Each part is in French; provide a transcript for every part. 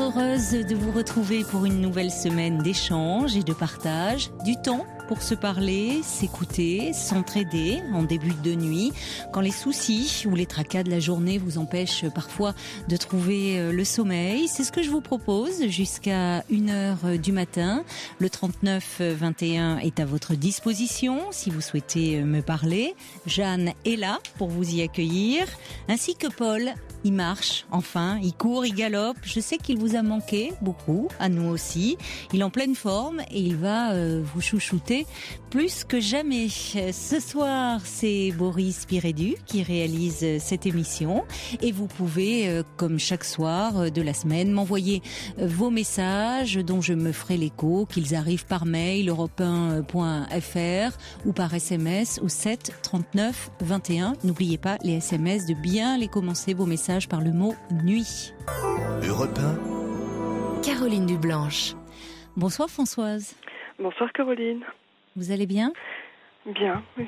heureuse de vous retrouver pour une nouvelle semaine d'échange et de partage, du temps pour se parler, s'écouter, s'entraider en début de nuit, quand les soucis ou les tracas de la journée vous empêchent parfois de trouver le sommeil. C'est ce que je vous propose jusqu'à 1h du matin. Le 3921 est à votre disposition si vous souhaitez me parler. Jeanne est là pour vous y accueillir, ainsi que Paul. Il marche, enfin, il court, il galope. Je sais qu'il vous a manqué beaucoup, à nous aussi. Il est en pleine forme et il va vous chouchouter plus que jamais. Ce soir, c'est Boris Pirédu qui réalise cette émission. Et vous pouvez, comme chaque soir de la semaine, m'envoyer vos messages dont je me ferai l'écho, qu'ils arrivent par mail, europe1.fr ou par SMS au 7 39 21. N'oubliez pas les SMS de bien les commencer vos messages par le mot nuit. Europe 1. Caroline Dublanche. Bonsoir Françoise. Bonsoir Caroline. Vous allez bien? Bien, oui.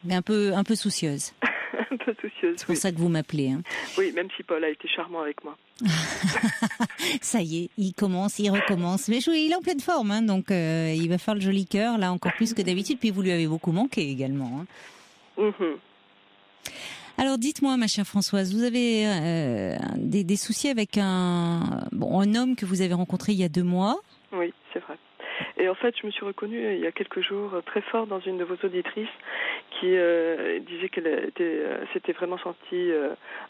Mais un peu soucieuse. Un peu soucieuse. C'est pour ça que vous m'appelez. Hein. Oui, même si Paul a été charmant avec moi. Ça y est, il recommence. Mais il est en pleine forme, hein, donc il va faire le joli cœur, là encore plus que d'habitude. Puis vous lui avez beaucoup manqué également. Hein. Mm-hmm. Alors dites-moi, ma chère Françoise, vous avez des soucis avec un homme que vous avez rencontré il y a 2 mois? Oui, c'est vrai. Et en fait, je me suis reconnue il y a quelques jours très fort dans une de vos auditrices qui disait qu'elle s'était vraiment sentie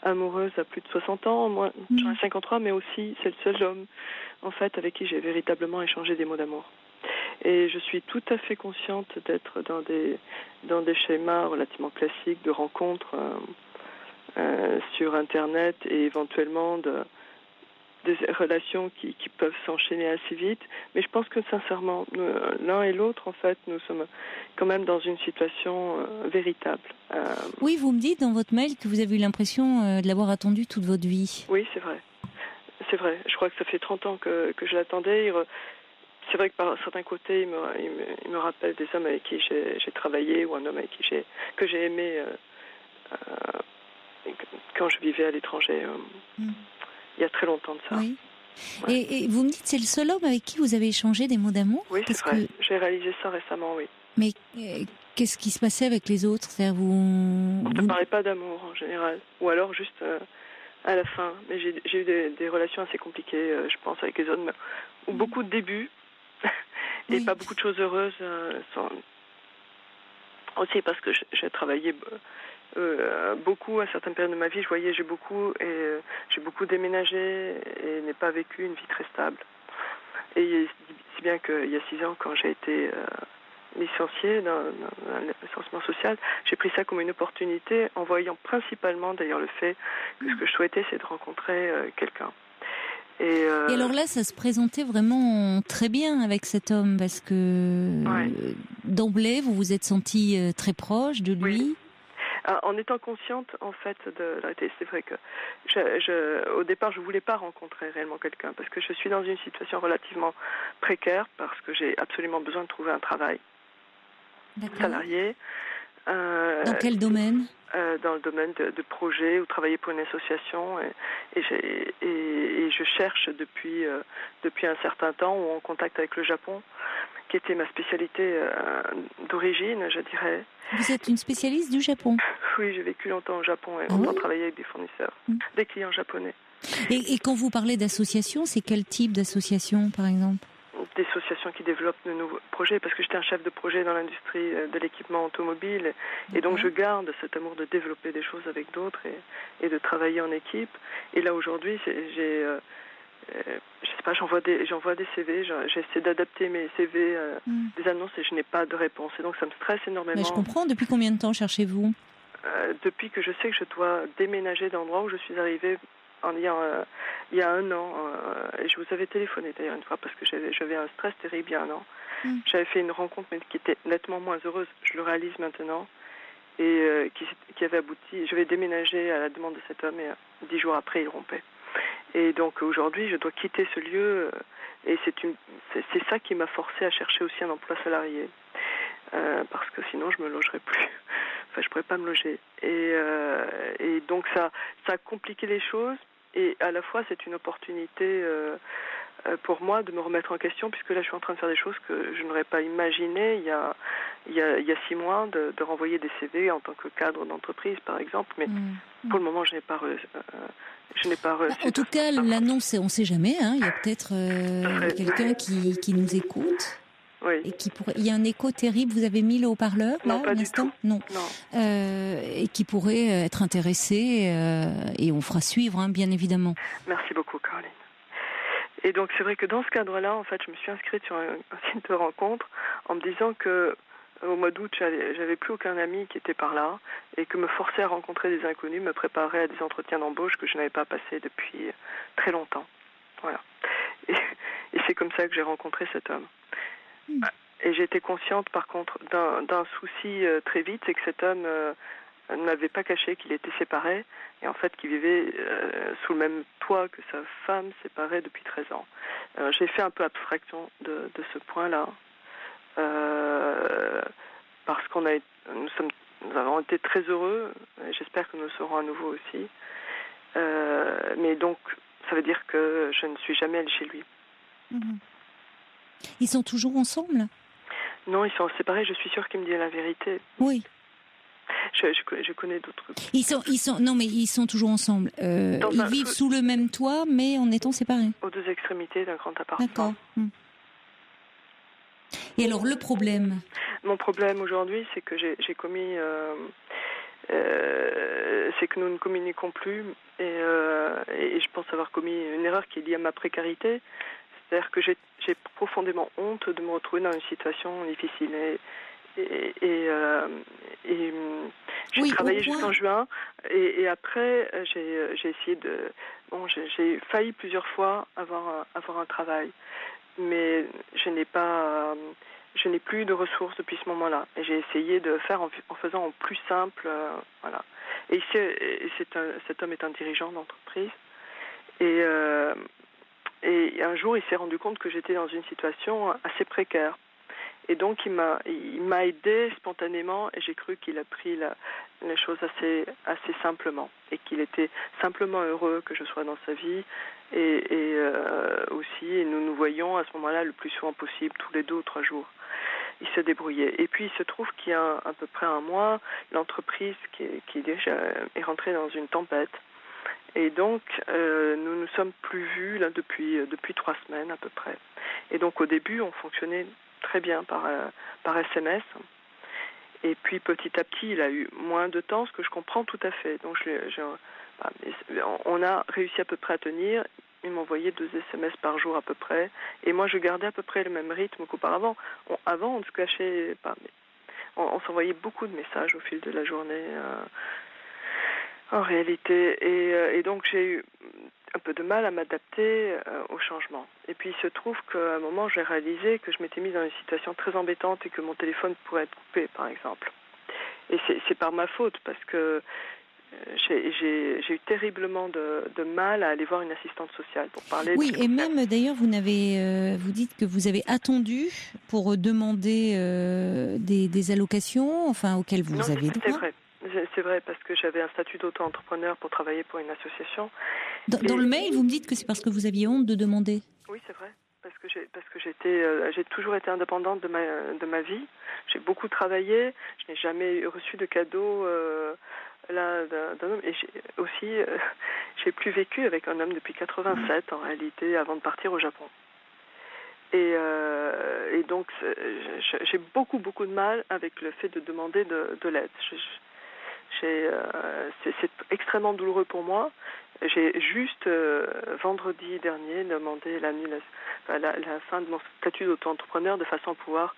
amoureuse à plus de 60 ans. Moi, j'en ai 53, mais aussi c'est le seul homme en fait avec qui j'ai véritablement échangé des mots d'amour. Et je suis tout à fait consciente d'être dans des schémas relativement classiques de rencontres sur Internet et éventuellement des relations qui peuvent s'enchaîner assez vite. Mais je pense que sincèrement, l'un et l'autre, en fait, nous sommes quand même dans une situation véritable. Oui, vous me dites dans votre mail que vous avez eu l'impression de l'avoir attendu toute votre vie. Oui, c'est vrai. C'est vrai. Je crois que ça fait 30 ans que je l'attendais. C'est vrai que par certains côtés, il me rappelle des hommes avec qui j'ai travaillé ou un homme avec qui que j'ai aimé quand je vivais à l'étranger. Il y a très longtemps de ça. Oui. Ouais. Et vous me dites, c'est le seul homme avec qui vous avez échangé des mots d'amour? Oui, c'est vrai. J'ai réalisé ça récemment, oui. Mais qu'est-ce qui se passait avec les autres? C'est-à-dire on ne parlait pas d'amour en général. Ou alors juste à la fin. Mais j'ai eu des relations assez compliquées, je pense, avec les hommes. Ou beaucoup de débuts. Et pas beaucoup de choses heureuses. Aussi parce que j'ai travaillé beaucoup à certaines périodes de ma vie. Je voyageais beaucoup et j'ai beaucoup déménagé et n'ai pas vécu une vie très stable. Et si bien qu'il y a 6 ans, quand j'ai été licenciée dans le licenciement social, j'ai pris ça comme une opportunité en voyant principalement d'ailleurs le fait que ce que je souhaitais, c'est de rencontrer quelqu'un. Et alors là, ça se présentait vraiment très bien avec cet homme parce que d'emblée, vous vous êtes sentie très proche de lui. Oui. En étant consciente, en fait, de la réalité, c'est vrai que au départ, je voulais pas rencontrer réellement quelqu'un parce que je suis dans une situation relativement précaire parce que j'ai absolument besoin de trouver un travail salarié. Dans quel domaine? Dans le domaine de projet ou travailler pour une association et je cherche depuis un certain temps ou en contact avec le Japon qui était ma spécialité d'origine, je dirais. Vous êtes une spécialiste du Japon? Oui, j'ai vécu longtemps au Japon et longtemps travaillé avec des fournisseurs, des clients japonais. Et quand vous parlez d'association, c'est quel type d'association, par exemple? Des associations qui développent de nouveaux projets, parce que j'étais un chef de projet dans l'industrie de l'équipement automobile, et donc je garde cet amour de développer des choses avec d'autres et de travailler en équipe. Et là aujourd'hui, je sais pas, j'envoie des CV, j'essaie d'adapter mes CV des annonces et je n'ai pas de réponse. Et donc ça me stresse énormément. Mais je comprends. Depuis combien de temps cherchez-vous? Depuis que je sais que je dois déménager d'endroit où je suis arrivée il y a 1 an. Et je vous avais téléphoné d'ailleurs une fois parce que j'avais un stress terrible il y a 1 an. J'avais fait une rencontre mais qui était nettement moins heureuse, je le réalise maintenant, et qui avait abouti. Je vais déménager à la demande de cet homme et 10 jours après il rompait. Et donc aujourd'hui je dois quitter ce lieu et c'est ça qui m'a forcé à chercher aussi un emploi salarié. Parce que sinon je me logerais plus. Enfin, je pourrais pas me loger. Et donc ça a compliqué les choses. et à la fois c'est une opportunité pour moi de me remettre en question, puisque là je suis en train de faire des choses que je n'aurais pas imaginé il y a 6 mois de renvoyer des CV en tant que cadre d'entreprise par exemple, mais pour le moment je n'ai pas reçu. En tout cas, l'annonce, on ne sait jamais, hein, il y a peut-être quelqu'un qui nous écoute. Oui. Et il y a un écho terrible. Vous avez mis le haut-parleur là, non, pas un du instant tout. Non. Et qui pourrait être intéressé et on fera suivre, hein, bien évidemment. Merci beaucoup, Caroline. Et donc c'est vrai que dans ce cadre-là, en fait, je me suis inscrite sur un site de rencontre en me disant que au mois d'août, j'avais plus aucun ami qui était par là et que me forcer à rencontrer des inconnus me préparait à des entretiens d'embauche que je n'avais pas passés depuis très longtemps. Voilà. Et c'est comme ça que j'ai rencontré cet homme. Et j'ai été consciente, par contre, d'un souci très vite, c'est que cet homme n'avait pas caché qu'il était séparé et en fait qu'il vivait sous le même toit que sa femme séparée depuis 13 ans. J'ai fait un peu abstraction de ce point-là parce nous avons été très heureux et j'espère que nous le serons à nouveau aussi. Mais donc, ça veut dire que je ne suis jamais allée chez lui. Ils sont toujours ensemble ? Non, ils sont séparés. Je suis sûre qu'il me dit la vérité. Oui. Je connais d'autres. Non, mais ils sont toujours ensemble. Ils vivent sous le même toit, mais en étant séparés. Aux deux extrémités d'un grand appartement. D'accord. Et alors, le problème ? Mon problème aujourd'hui, c'est que j'ai commis... c'est que nous ne communiquons plus et je pense avoir commis une erreur qui est liée à ma précarité. C'est-à-dire que j'ai profondément honte de me retrouver dans une situation difficile. J'ai travaillé jusqu'en juin et après j'ai essayé de... Bon, j'ai failli plusieurs fois avoir un travail, mais je n'ai plus de ressources depuis ce moment-là. Et j'ai essayé de faire en faisant en plus simple, voilà. Et cet homme est un dirigeant d'entreprise. Et un jour, il s'est rendu compte que j'étais dans une situation assez précaire. Et donc, il m'a aidé spontanément et j'ai cru qu'il a pris les choses assez simplement et qu'il était simplement heureux que je sois dans sa vie et aussi, et nous voyions à ce moment-là le plus souvent possible, tous les 2 ou 3 jours. Il se débrouillait. Et puis, il se trouve qu'il y a à peu près un mois, l'entreprise qui déjà est rentrée dans une tempête. Et donc, nous ne sommes plus vus là depuis 3 semaines à peu près. Et donc, au début, on fonctionnait très bien par SMS. Et puis, petit à petit, il a eu moins de temps, ce que je comprends tout à fait. Donc, on a réussi à peu près à tenir. Il m'envoyait 2 SMS par jour à peu près. Et moi, je gardais à peu près le même rythme qu'auparavant. Avant, on ne se cachait pas. Mais on s'envoyait beaucoup de messages au fil de la journée. En réalité, et donc j'ai eu un peu de mal à m'adapter au changement. Et puis il se trouve qu'à un moment j'ai réalisé que je m'étais mise dans une situation très embêtante et que mon téléphone pourrait être coupé, par exemple. Et c'est par ma faute parce que j'ai eu terriblement de mal à aller voir une assistante sociale pour parler. Oui, et même d'ailleurs vous dites que vous avez attendu pour demander des allocations, enfin auxquelles vous avez droit. C'est vrai. C'est vrai, parce que j'avais un statut d'auto-entrepreneur pour travailler pour une association. Dans le mail, vous me dites que c'est parce que vous aviez honte de demander. Oui, c'est vrai, parce que j'ai toujours été indépendante de ma vie. J'ai beaucoup travaillé, je n'ai jamais reçu de cadeau d'un homme. Et j'ai plus vécu avec un homme depuis 87 en réalité, avant de partir au Japon. Et donc j'ai beaucoup de mal avec le fait de demander de l'aide. C'est extrêmement douloureux pour moi. J'ai juste vendredi dernier demandé la fin de mon statut d'auto-entrepreneur de façon à pouvoir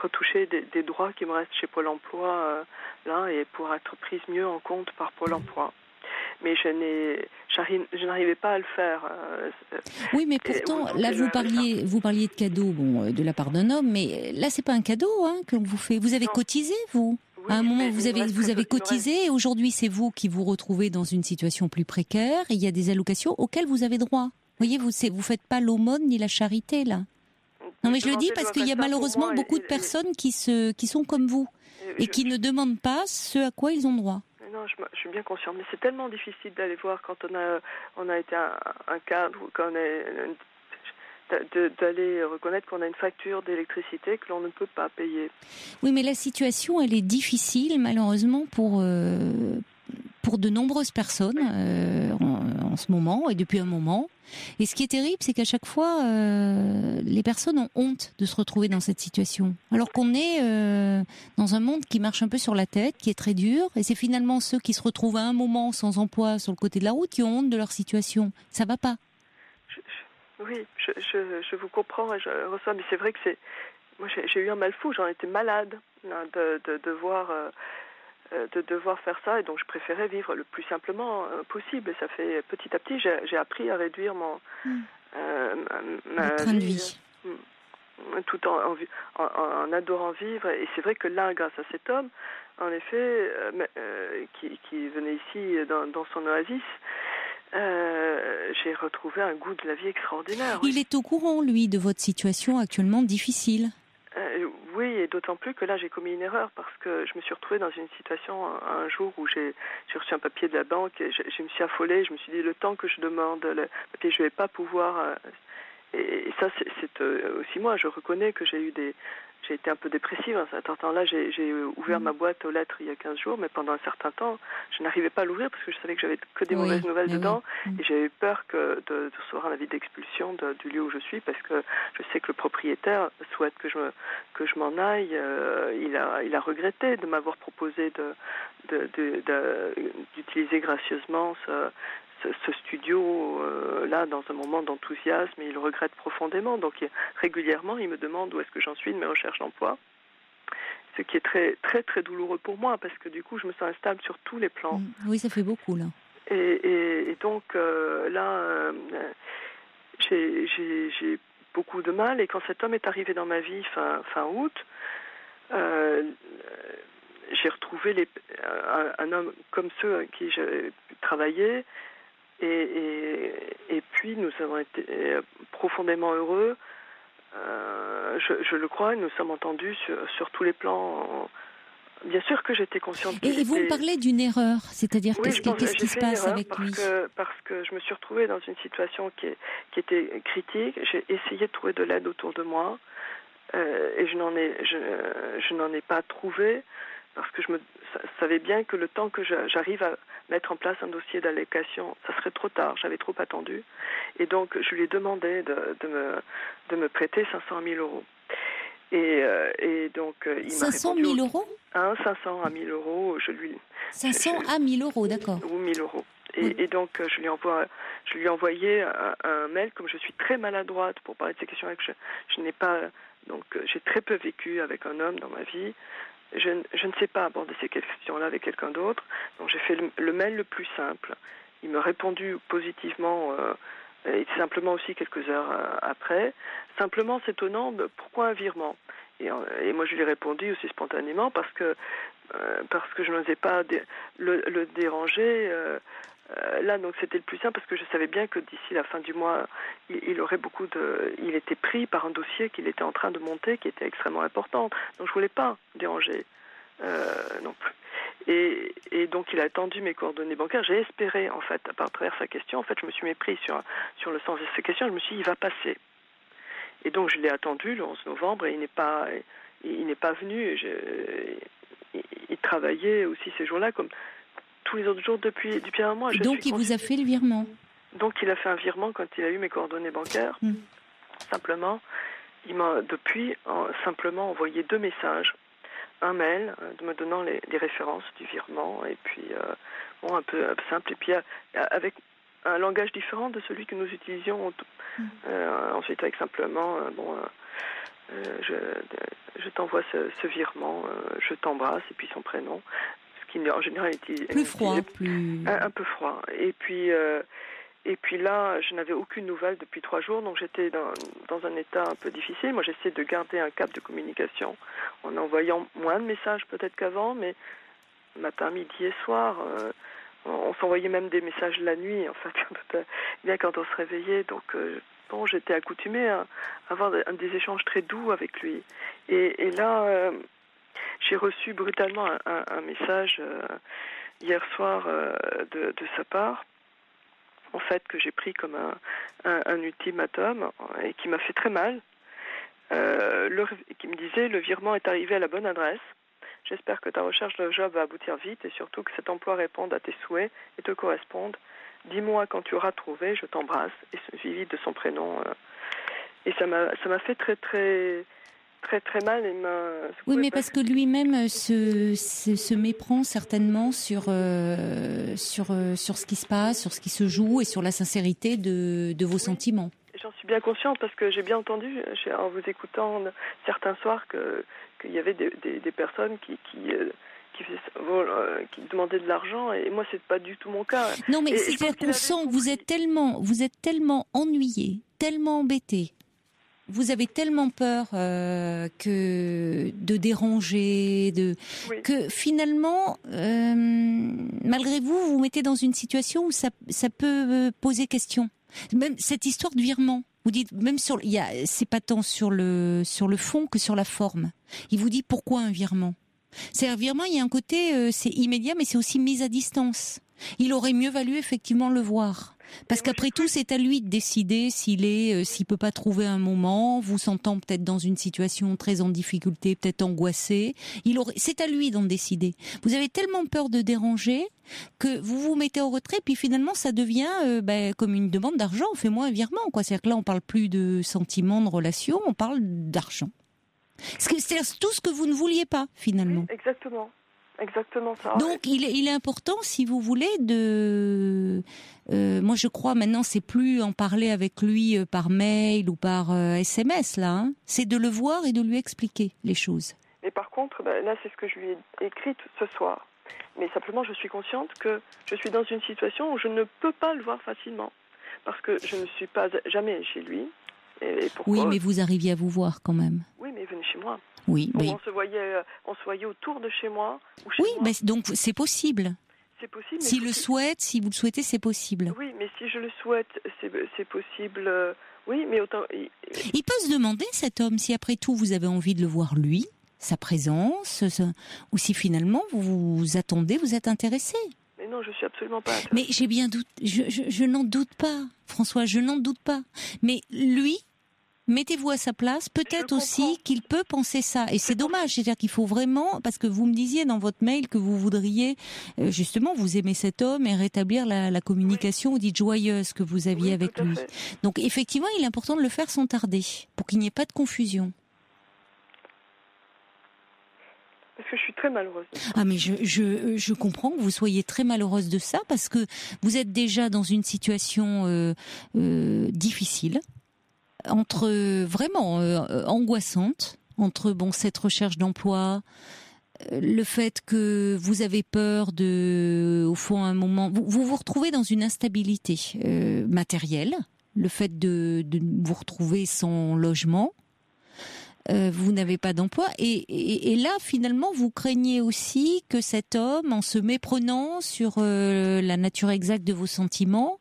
retoucher des droits qui me restent chez Pôle emploi là et pour être prise mieux en compte par Pôle emploi. Mais je n'arrivais pas à le faire. Oui, mais pourtant, là, vous parliez de cadeaux, de la part d'un homme, mais là, c'est pas un cadeau que vous fait. Vous avez cotisé, vous ? Oui, à un moment, vous avez cotisé, et aujourd'hui, c'est vous qui vous retrouvez dans une situation plus précaire. Et il y a des allocations auxquelles vous avez droit. Vous voyez, vous faites pas l'aumône ni la charité, là. Non, mais je le dis parce qu'il y a malheureusement beaucoup de personnes qui sont comme vous et qui ne demandent pas ce à quoi ils ont droit. non, je suis bien consciente, mais c'est tellement difficile d'aller voir quand on a été un cadre, ou quand on est d'aller reconnaître qu'on a une facture d'électricité que l'on ne peut pas payer. Oui, mais la situation, elle est difficile, malheureusement, pour de nombreuses personnes en ce moment et depuis un moment. Et ce qui est terrible, c'est qu'à chaque fois, les personnes ont honte de se retrouver dans cette situation. Alors qu'on est dans un monde qui marche un peu sur la tête, qui est très dur, et c'est finalement ceux qui se retrouvent à un moment sans emploi sur le côté de la route qui ont honte de leur situation. Ça va pas. Oui, je vous comprends et je reçois, mais c'est vrai que moi j'ai eu un mal fou, j'en étais malade de devoir faire ça, et donc je préférais vivre le plus simplement possible. Et ça fait petit à petit, j'ai appris à réduire ma train de vie. Tout en adorant vivre. Et c'est vrai que là, grâce à cet homme, en effet, qui venait ici dans son oasis, j'ai retrouvé un goût de la vie extraordinaire. Il est au courant, lui, de votre situation actuellement difficile. Oui, et d'autant plus que là, j'ai commis une erreur parce que je me suis retrouvée dans une situation un jour où j'ai reçu un papier de la banque et je me suis affolée. Je me suis dit, le temps que je demande le papier, je ne vais pas pouvoir. Et ça, c'est aussi moi. Je reconnais que j'ai été un peu dépressive. À ce temps-là, j'ai ouvert ma boîte aux lettres il y a 15 jours, mais pendant un certain temps, je n'arrivais pas à l'ouvrir parce que je savais que j'avais que des mauvaises nouvelles dedans. Et j'avais peur de recevoir un avis d'expulsion du lieu où je suis, parce que je sais que le propriétaire souhaite que je m'en aille. Il a regretté de m'avoir proposé d'utiliser gracieusement ce studio là dans un moment d'enthousiasme, et il le regrette profondément. Donc régulièrement il me demande où est-ce que j'en suis de mes recherches d'emploi, ce qui est très très très douloureux pour moi, parce que du coup je me sens instable sur tous les plans. Oui, ça fait beaucoup là. Et donc là j'ai beaucoup de mal, et quand cet homme est arrivé dans ma vie fin août, j'ai retrouvé un homme comme ceux avec qui j'ai travaillé. Et puis nous avons été profondément heureux, je le crois, et nous sommes entendus sur tous les plans. Bien sûr que j'étais consciente. Et vous me parlez d'une erreur, c'est-à-dire qu'est-ce qui se passe avec lui ? Parce que je me suis retrouvée dans une situation qui était critique. J'ai essayé de trouver de l'aide autour de moi, et je n'en ai pas trouvé, parce que je savais bien que le temps que j'arrive à mettre en place un dossier d'allocation, ça serait trop tard, j'avais trop attendu. Et donc, je lui ai demandé de me prêter 500 000 euros. Et donc, il 500 m'a répondu... 000 euros 500 à 1000 euros, 500 à 1000 euros, d'accord. Ou 1000 euros. Et donc, je lui ai envoyé un mail, comme je suis très maladroite pour parler de ces questions, et que je n'ai pas... Donc, j'ai très peu vécu avec un homme dans ma vie. Je ne sais pas aborder ces questions-là avec quelqu'un d'autre. Donc j'ai fait le mail le plus simple. Il m'a répondu positivement, et simplement aussi quelques heures après. Simplement s'étonnant de pourquoi un virement. Et moi je lui ai répondu aussi spontanément parce que je n'osais pas le déranger. Là, donc c'était le plus simple, parce que je savais bien que d'ici la fin du mois, il était pris par un dossier qu'il était en train de monter, qui était extrêmement important. Donc je voulais pas déranger non plus. Et donc il a attendu mes coordonnées bancaires. J'ai espéré, en fait, à travers sa question, en fait, je me suis mépris sur le sens de ses questions. Je me suis dit, il va passer. Et donc je l'ai attendu le 11 novembre, et il n'est pas venu. Il travaillait aussi ces jours-là comme tous les autres jours depuis un mois. Donc il vous a fait le virement ? Donc il a fait un virement quand il a eu mes coordonnées bancaires. Simplement, il m'a depuis simplement envoyé 2 messages. Un mail me donnant les références du virement, et puis un peu simple, et puis avec un langage différent de celui que nous utilisions ensuite, avec simplement je t'envoie ce virement, je t'embrasse, et puis son prénom. En général, était plus froid, un peu froid. Et puis là, je n'avais aucune nouvelle depuis 3 jours, donc j'étais dans un état un peu difficile. Moi, j'essaie de garder un cap de communication en envoyant moins de messages peut-être qu'avant, mais matin, midi et soir, on s'envoyait même des messages la nuit, en fait, bien quand on se réveillait. Donc j'étais accoutumée à avoir des échanges très doux avec lui. Et là, j'ai reçu brutalement un message hier soir de sa part, en fait, que j'ai pris comme un ultimatum et qui m'a fait très mal. Qui me disait: le virement est arrivé à la bonne adresse. J'espère que ta recherche de job va aboutir vite et surtout que cet emploi réponde à tes souhaits et te corresponde. Dis-moi quand tu auras trouvé, je t'embrasse. Et suivi de son prénom. Et ça m'a fait très très très très mal. Oui, mais parce que lui-même se méprend certainement sur ce qui se passe, sur ce qui se joue et sur la sincérité de vos sentiments. J'en suis bien consciente parce que j'ai bien entendu en vous écoutant certains soirs qu'il y avait des personnes qui demandaient de l'argent, et moi c'est pas du tout mon cas. Non, mais c'est-à-dire qu'on sent que vous êtes tellement ennuyé, tellement embêté. Vous avez tellement peur que de déranger, que finalement, malgré vous, vous vous mettez dans une situation où ça peut poser question. Même cette histoire de virement, vous dites même c'est pas tant sur le fond que sur la forme. Il vous dit pourquoi un virement. C'est un virement, il y a un côté c'est immédiat, mais c'est aussi mise à distance. Il aurait mieux valu effectivement le voir. Parce qu'après tout, c'est à lui de décider s'il peut pas trouver un moment, vous sentant peut-être dans une situation très en difficulté, peut-être angoissé. C'est à lui d'en décider. Vous avez tellement peur de déranger que vous vous mettez en retrait, puis finalement, ça devient comme une demande d'argent. Fais-moi un virement, quoi. C'est-à-dire que là, on parle plus de sentiments, de relations, on parle d'argent. C'est-à-dire tout ce que vous ne vouliez pas, finalement. Oui, exactement. Exactement ça. Donc il est important, si vous voulez, moi je crois maintenant c'est plus en parler avec lui par mail ou par SMS là, hein. C'est de le voir et de lui expliquer les choses. Mais par contre, là c'est ce que je lui ai écrit ce soir. Mais simplement je suis consciente que je suis dans une situation où je ne peux pas le voir facilement parce que je ne suis pas jamais chez lui. Et pourquoi ? Oui, mais vous arriviez à vous voir quand même. Oui, mais venez chez moi. Oui, mais... on se voyait autour de chez moi. Ou chez oui, moi. Mais donc c'est possible. C'est possible. Si vous le souhaitez, c'est possible. Oui, mais si je le souhaite, c'est possible. Oui, mais autant. Il peut se demander, cet homme, si après tout vous avez envie de le voir lui, sa présence, ou si finalement vous attendez, vous êtes intéressé. Mais non, je suis absolument pas intéressée. Mais j'ai bien doute. Je n'en doute pas, François. Je n'en doute pas. Mais lui. Mettez-vous à sa place, peut-être aussi qu'il peut penser ça. Et c'est dommage, c'est-à-dire qu'il faut vraiment, parce que vous me disiez dans votre mail que vous voudriez, justement, vous aimez cet homme et rétablir la communication, vous dites joyeuse que vous aviez avec lui. Donc effectivement, il est important de le faire sans tarder, pour qu'il n'y ait pas de confusion. Parce que je suis très malheureuse. Ah mais je comprends que vous soyez très malheureuse de ça, parce que vous êtes déjà dans une situation difficile. Vraiment angoissante, entre cette recherche d'emploi, le fait que vous avez peur au fond à un moment, vous retrouvez dans une instabilité matérielle, le fait de vous retrouver sans logement, vous n'avez pas d'emploi et là finalement vous craignez aussi que cet homme, en se méprenant sur la nature exacte de vos sentiments,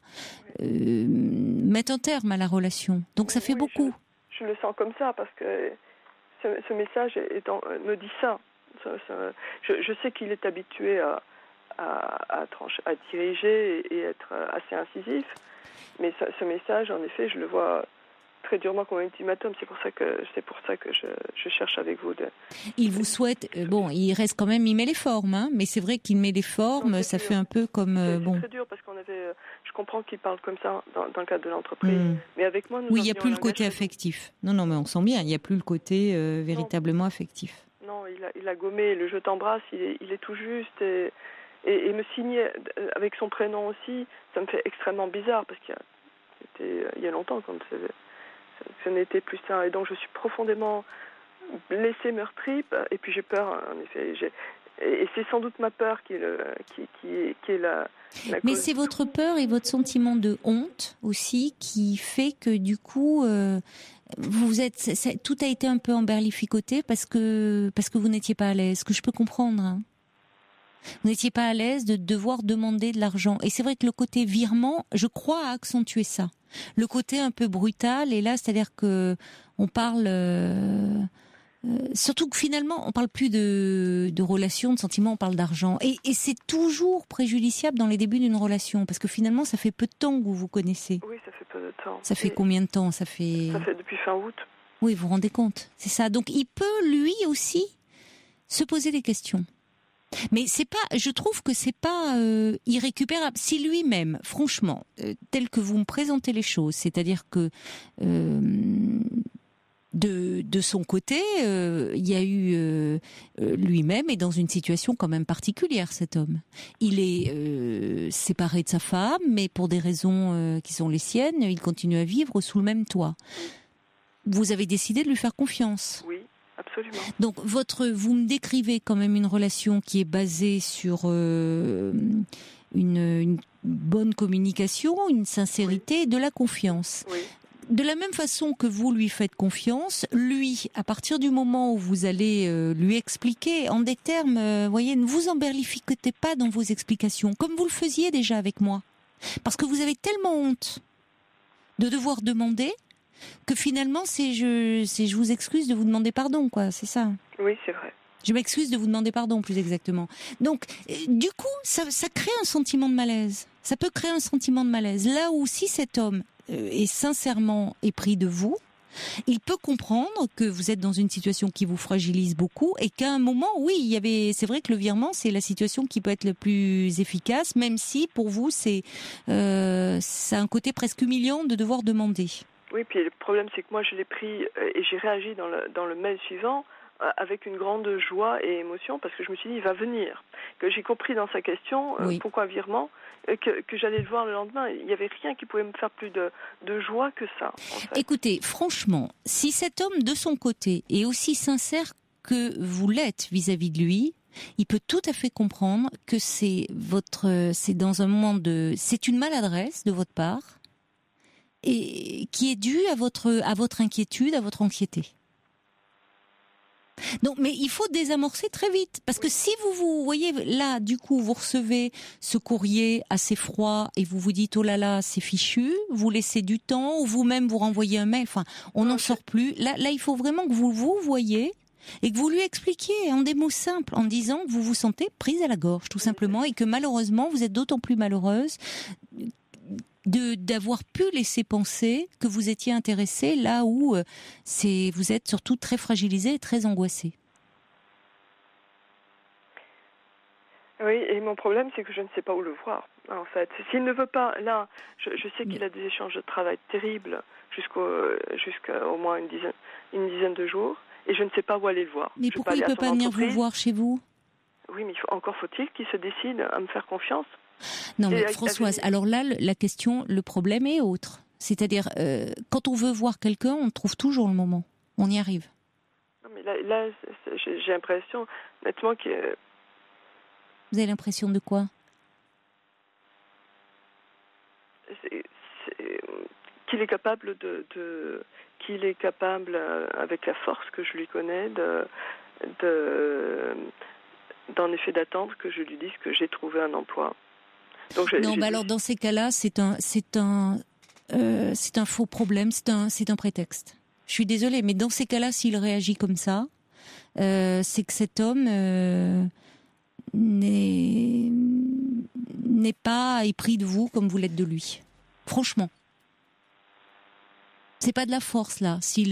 mettre un terme à la relation. Donc ça fait beaucoup. Je le sens comme ça parce que ce message me dit ça. Je sais qu'il est habitué à diriger et être assez incisif, mais ce message, en effet, je le vois très durement comme un ultimatum. C'est pour ça que je cherche avec vous. Il vous souhaite, il reste quand même, il met les formes, hein, mais c'est vrai qu'il met les formes, non, ça dur. Fait un peu comme c'est très dur parce je comprends qu'il parle comme ça dans le cadre de l'entreprise, mais avec moi, oui, il n'y a plus le côté affectif. Non, mais on sent bien, il n'y a plus le côté véritablement affectif. Non, il a gommé le je t'embrasse, il est tout juste et me signer avec son prénom aussi, ça me fait extrêmement bizarre parce qu'il y a longtemps quand ce n'était plus ça, et donc je suis profondément blessée, meurtrie, et puis j'ai peur, en effet, et c'est sans doute ma peur qui est la mais cause. C'est votre peur et votre sentiment de honte aussi qui fait que du coup tout a été un peu emberlificoté parce que vous n'étiez pas à l'aise, ce que je peux comprendre, hein. Vous n'étiez pas à l'aise de devoir demander de l'argent. Et c'est vrai que le côté virement, je crois, a accentué ça. Le côté un peu brutal, et là, c'est-à-dire que on parle Surtout que finalement, on parle plus de relations, de sentiments, on parle d'argent. Et c'est toujours préjudiciable dans les débuts d'une relation, parce que finalement, ça fait peu de temps que vous vous connaissez. Oui, ça fait peu de temps. Ça fait combien de temps ? Ça fait depuis fin août. Oui, vous vous rendez compte, c'est ça. Donc il peut lui aussi se poser des questions. Mais c'est pas, je trouve que c'est pas irrécupérable. Si lui-même, franchement, tel que vous me présentez les choses, c'est-à-dire que de son côté, il y a eu lui-même est dans une situation quand même particulière, cet homme. Il est séparé de sa femme, mais pour des raisons qui sont les siennes, il continue à vivre sous le même toit. Vous avez décidé de lui faire confiance. Oui. Absolument. Donc vous me décrivez quand même une relation qui est basée sur une bonne communication, une sincérité et de la confiance. Oui. De la même façon que vous lui faites confiance, lui, à partir du moment où vous allez lui expliquer en des termes, voyez, ne vous emberlificotez pas dans vos explications, comme vous le faisiez déjà avec moi. Parce que vous avez tellement honte de devoir demander que finalement, je vous excuse de vous demander pardon, quoi, c'est ça. Oui, c'est vrai. Je m'excuse de vous demander pardon, plus exactement. Donc, du coup, ça crée un sentiment de malaise. Ça peut créer un sentiment de malaise. Là où, si cet homme est sincèrement épris de vous, il peut comprendre que vous êtes dans une situation qui vous fragilise beaucoup et qu'à un moment, oui, c'est vrai que le virement, c'est la situation qui peut être le plus efficace, même si, pour vous, ça a un côté presque humiliant de devoir demander. Oui, puis le problème, c'est que moi, je l'ai pris et j'ai réagi dans le mail suivant avec une grande joie et émotion parce que je me suis dit, il va venir. Que j'ai compris dans sa question pourquoi un virement, que j'allais le voir le lendemain. Il n'y avait rien qui pouvait me faire plus de joie que ça. En fait. Écoutez, franchement, si cet homme, de son côté, est aussi sincère que vous l'êtes vis-à-vis de lui, il peut tout à fait comprendre que c'est dans un moment c'est une maladresse de votre part, et qui est due à votre inquiétude, à votre anxiété. Donc, mais il faut désamorcer très vite, parce que si vous voyez là, du coup, vous recevez ce courrier assez froid et vous vous dites oh là là, c'est fichu, vous laissez du temps ou vous-même vous renvoyez un mail, enfin, on n'en sort plus. Là, il faut vraiment que vous voyez et que vous lui expliquiez en des mots simples, en disant que vous vous sentez prise à la gorge, tout simplement, et que malheureusement, vous êtes d'autant plus malheureuse d'avoir pu laisser penser que vous étiez intéressée là où vous êtes surtout très fragilisée et très angoissée. Oui, et mon problème, c'est que je ne sais pas où le voir, en fait. S'il ne veut pas, là, je sais qu'il a des échanges de travail terribles jusqu'à au moins une dizaine de jours, et je ne sais pas où aller le voir. Mais pourquoi il ne peut pas venir vous voir chez vous ? Oui, mais encore faut-il qu'il se décide à me faire confiance. Non, mais Françoise, alors là, la question, le problème est autre. C'est-à-dire, quand on veut voir quelqu'un, on trouve toujours le moment. On y arrive. Non, mais là j'ai l'impression, nettement, que... Vous avez l'impression de quoi ? Qu'il est capable qu'il est capable, avec la force que je lui connais, d'en effet d'attendre que je lui dise que j'ai trouvé un emploi. Donc alors dans ces cas-là, c'est un faux problème, c'est un prétexte. Je suis désolée, mais dans ces cas-là, s'il réagit comme ça, c'est que cet homme n'est pas épris de vous comme vous l'êtes de lui. Franchement. C'est pas de la force là. S'il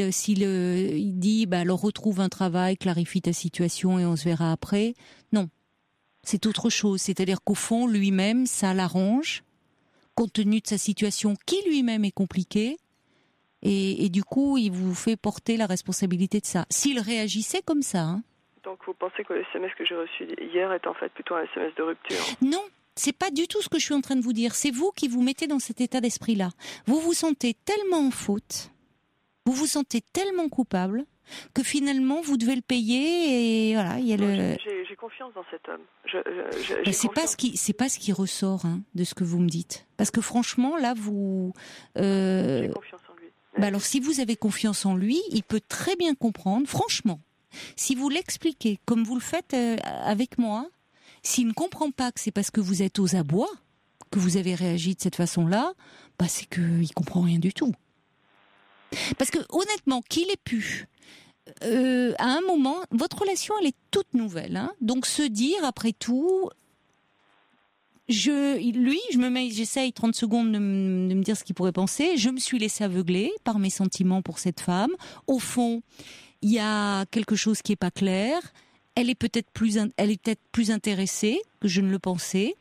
dit alors retrouve un travail, clarifie ta situation et on se verra après. Non. C'est autre chose, c'est-à-dire qu'au fond, lui-même, ça l'arrange, compte tenu de sa situation qui lui-même est compliquée, et du coup, il vous fait porter la responsabilité de ça. S'il réagissait comme ça... Hein. Donc vous pensez que le SMS que j'ai reçu hier est en fait plutôt un SMS de rupture ? Non, c'est pas du tout ce que je suis en train de vous dire. C'est vous qui vous mettez dans cet état d'esprit-là. Vous vous sentez tellement en faute, vous vous sentez tellement coupable, que finalement vous devez le payer et voilà, il y a j'ai confiance dans cet homme. C'est pas ce qui ressort de ce que vous me dites. Parce que franchement là vous j'ai confiance en lui. Alors si vous avez confiance en lui, il peut très bien comprendre, franchement. Si vous l'expliquez comme vous le faites avec moi, s'il ne comprend pas que c'est parce que vous êtes aux abois que vous avez réagi de cette façon-là, c'est qu'il comprend rien du tout. Parce que honnêtement, qu'il ait pu à un moment, votre relation, elle est toute nouvelle. Hein, donc se dire, après tout, j'essaye 30 secondes de me dire ce qu'il pourrait penser. Je me suis laissée aveugler par mes sentiments pour cette femme. Au fond, il y a quelque chose qui est pas clair. Elle est peut-être plus intéressée que je ne le pensais.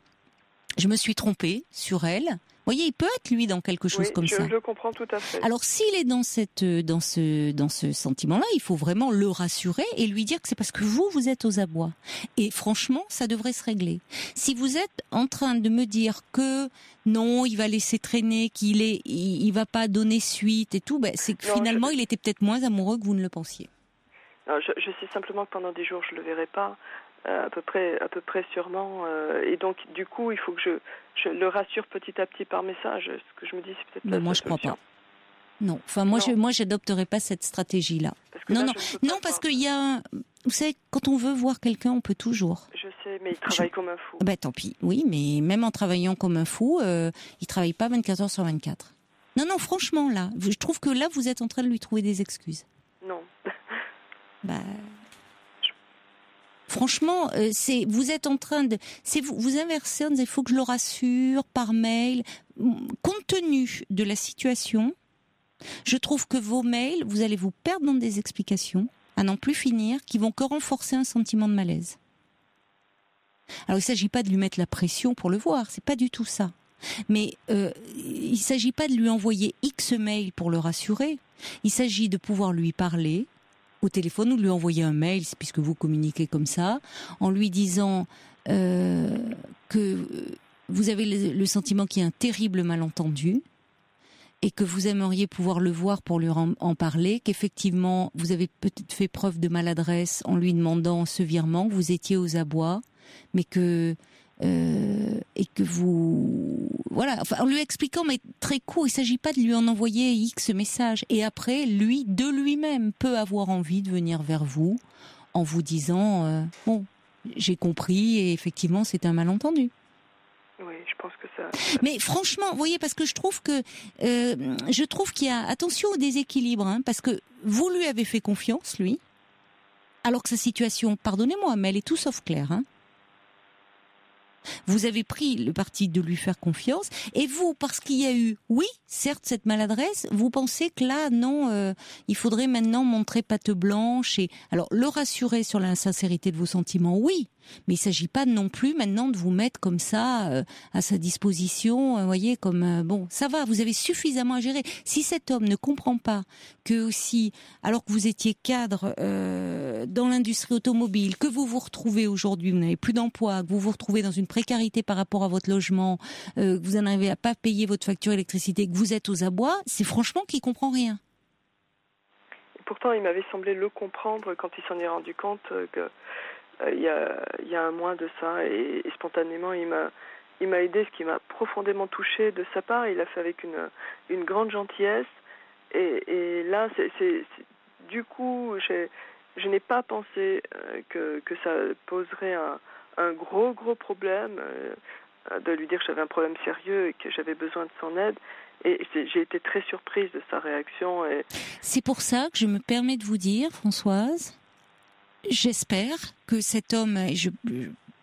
Je me suis trompée sur elle. Vous voyez, il peut être lui dans quelque chose comme ça. Je le comprends tout à fait. Alors s'il est dans ce sentiment-là, il faut vraiment le rassurer et lui dire que c'est parce que vous êtes aux abois. Et franchement, ça devrait se régler. Si vous êtes en train de me dire que non, il va laisser traîner, il va pas donner suite et tout, c'est que finalement il était peut-être moins amoureux que vous ne le pensiez. Non, je sais simplement que pendant 10 jours je le verrai pas. À peu près sûrement, et donc du coup il faut que je le rassure petit à petit par message. Ce que je me dis, c'est peut-être. Mais moi je crois pas. Non, enfin moi j'adopterais pas cette stratégie-là. Non, parce qu'il y a, vous savez, quand on veut voir quelqu'un, on peut toujours. Je sais, mais il travaille comme un fou. Tant pis. Oui, mais même en travaillant comme un fou, il travaille pas 24 heures sur 24. Non, franchement là, je trouve que là vous êtes en train de lui trouver des excuses. Non. Franchement, vous êtes en train de, vous inversez, il faut que je le rassure par mail. Compte tenu de la situation, je trouve que vos mails, vous allez vous perdre dans des explications à n'en plus finir, qui vont que renforcer un sentiment de malaise. Alors il s'agit pas de lui mettre la pression pour le voir, c'est pas du tout ça. Mais il s'agit pas de lui envoyer X mails pour le rassurer. Il s'agit de pouvoir lui parler au téléphone ou de lui envoyer un mail, puisque vous communiquez comme ça, en lui disant que vous avez le sentiment qu'il y a un terrible malentendu et que vous aimeriez pouvoir le voir pour lui en parler, qu'effectivement vous avez peut-être fait preuve de maladresse en lui demandant ce virement, que vous étiez aux abois, mais que et que vous en lui expliquant, mais très court, il s'agit pas de lui en envoyer X messages. Et après, de lui-même peut avoir envie de venir vers vous en vous disant j'ai compris et effectivement c'est un malentendu. Oui, je pense que ça. Mais franchement, vous voyez, parce que je trouve qu'il y a attention au déséquilibre, hein, parce que vous lui avez fait confiance, lui, alors que sa situation, pardonnez-moi, mais elle est tout sauf claire, hein. Vous avez pris le parti de lui faire confiance, et vous, parce qu'il y a eu, oui, certes, cette maladresse, vous pensez que là, non, il faudrait maintenant montrer patte blanche et alors le rassurer sur la sincérité de vos sentiments, oui, mais il s'agit pas non plus maintenant de vous mettre comme ça à sa disposition, vous voyez, comme bon, ça va, vous avez suffisamment à gérer. Si cet homme ne comprend pas que aussi, alors que vous étiez cadre dans l'industrie automobile, que vous vous retrouvez aujourd'hui, vous n'avez plus d'emploi, que vous vous retrouvez dans une précarité par rapport à votre logement, que vous en arrivez à pas payer votre facture d'électricité, que vous êtes aux abois, c'est franchement qu'il comprend rien. Et pourtant, il m'avait semblé le comprendre quand il s'en est rendu compte que il y a un mois de ça, et spontanément il m'a aidé, ce qui m'a profondément touchée de sa part. Il l'a fait avec une grande gentillesse, et là c'est du coup je n'ai pas pensé que ça poserait un gros problème, de lui dire que j'avais un problème sérieux et que j'avais besoin de son aide. Et j'ai été très surprise de sa réaction. C'est pour ça que je me permets de vous dire, Françoise, j'espère que cet homme,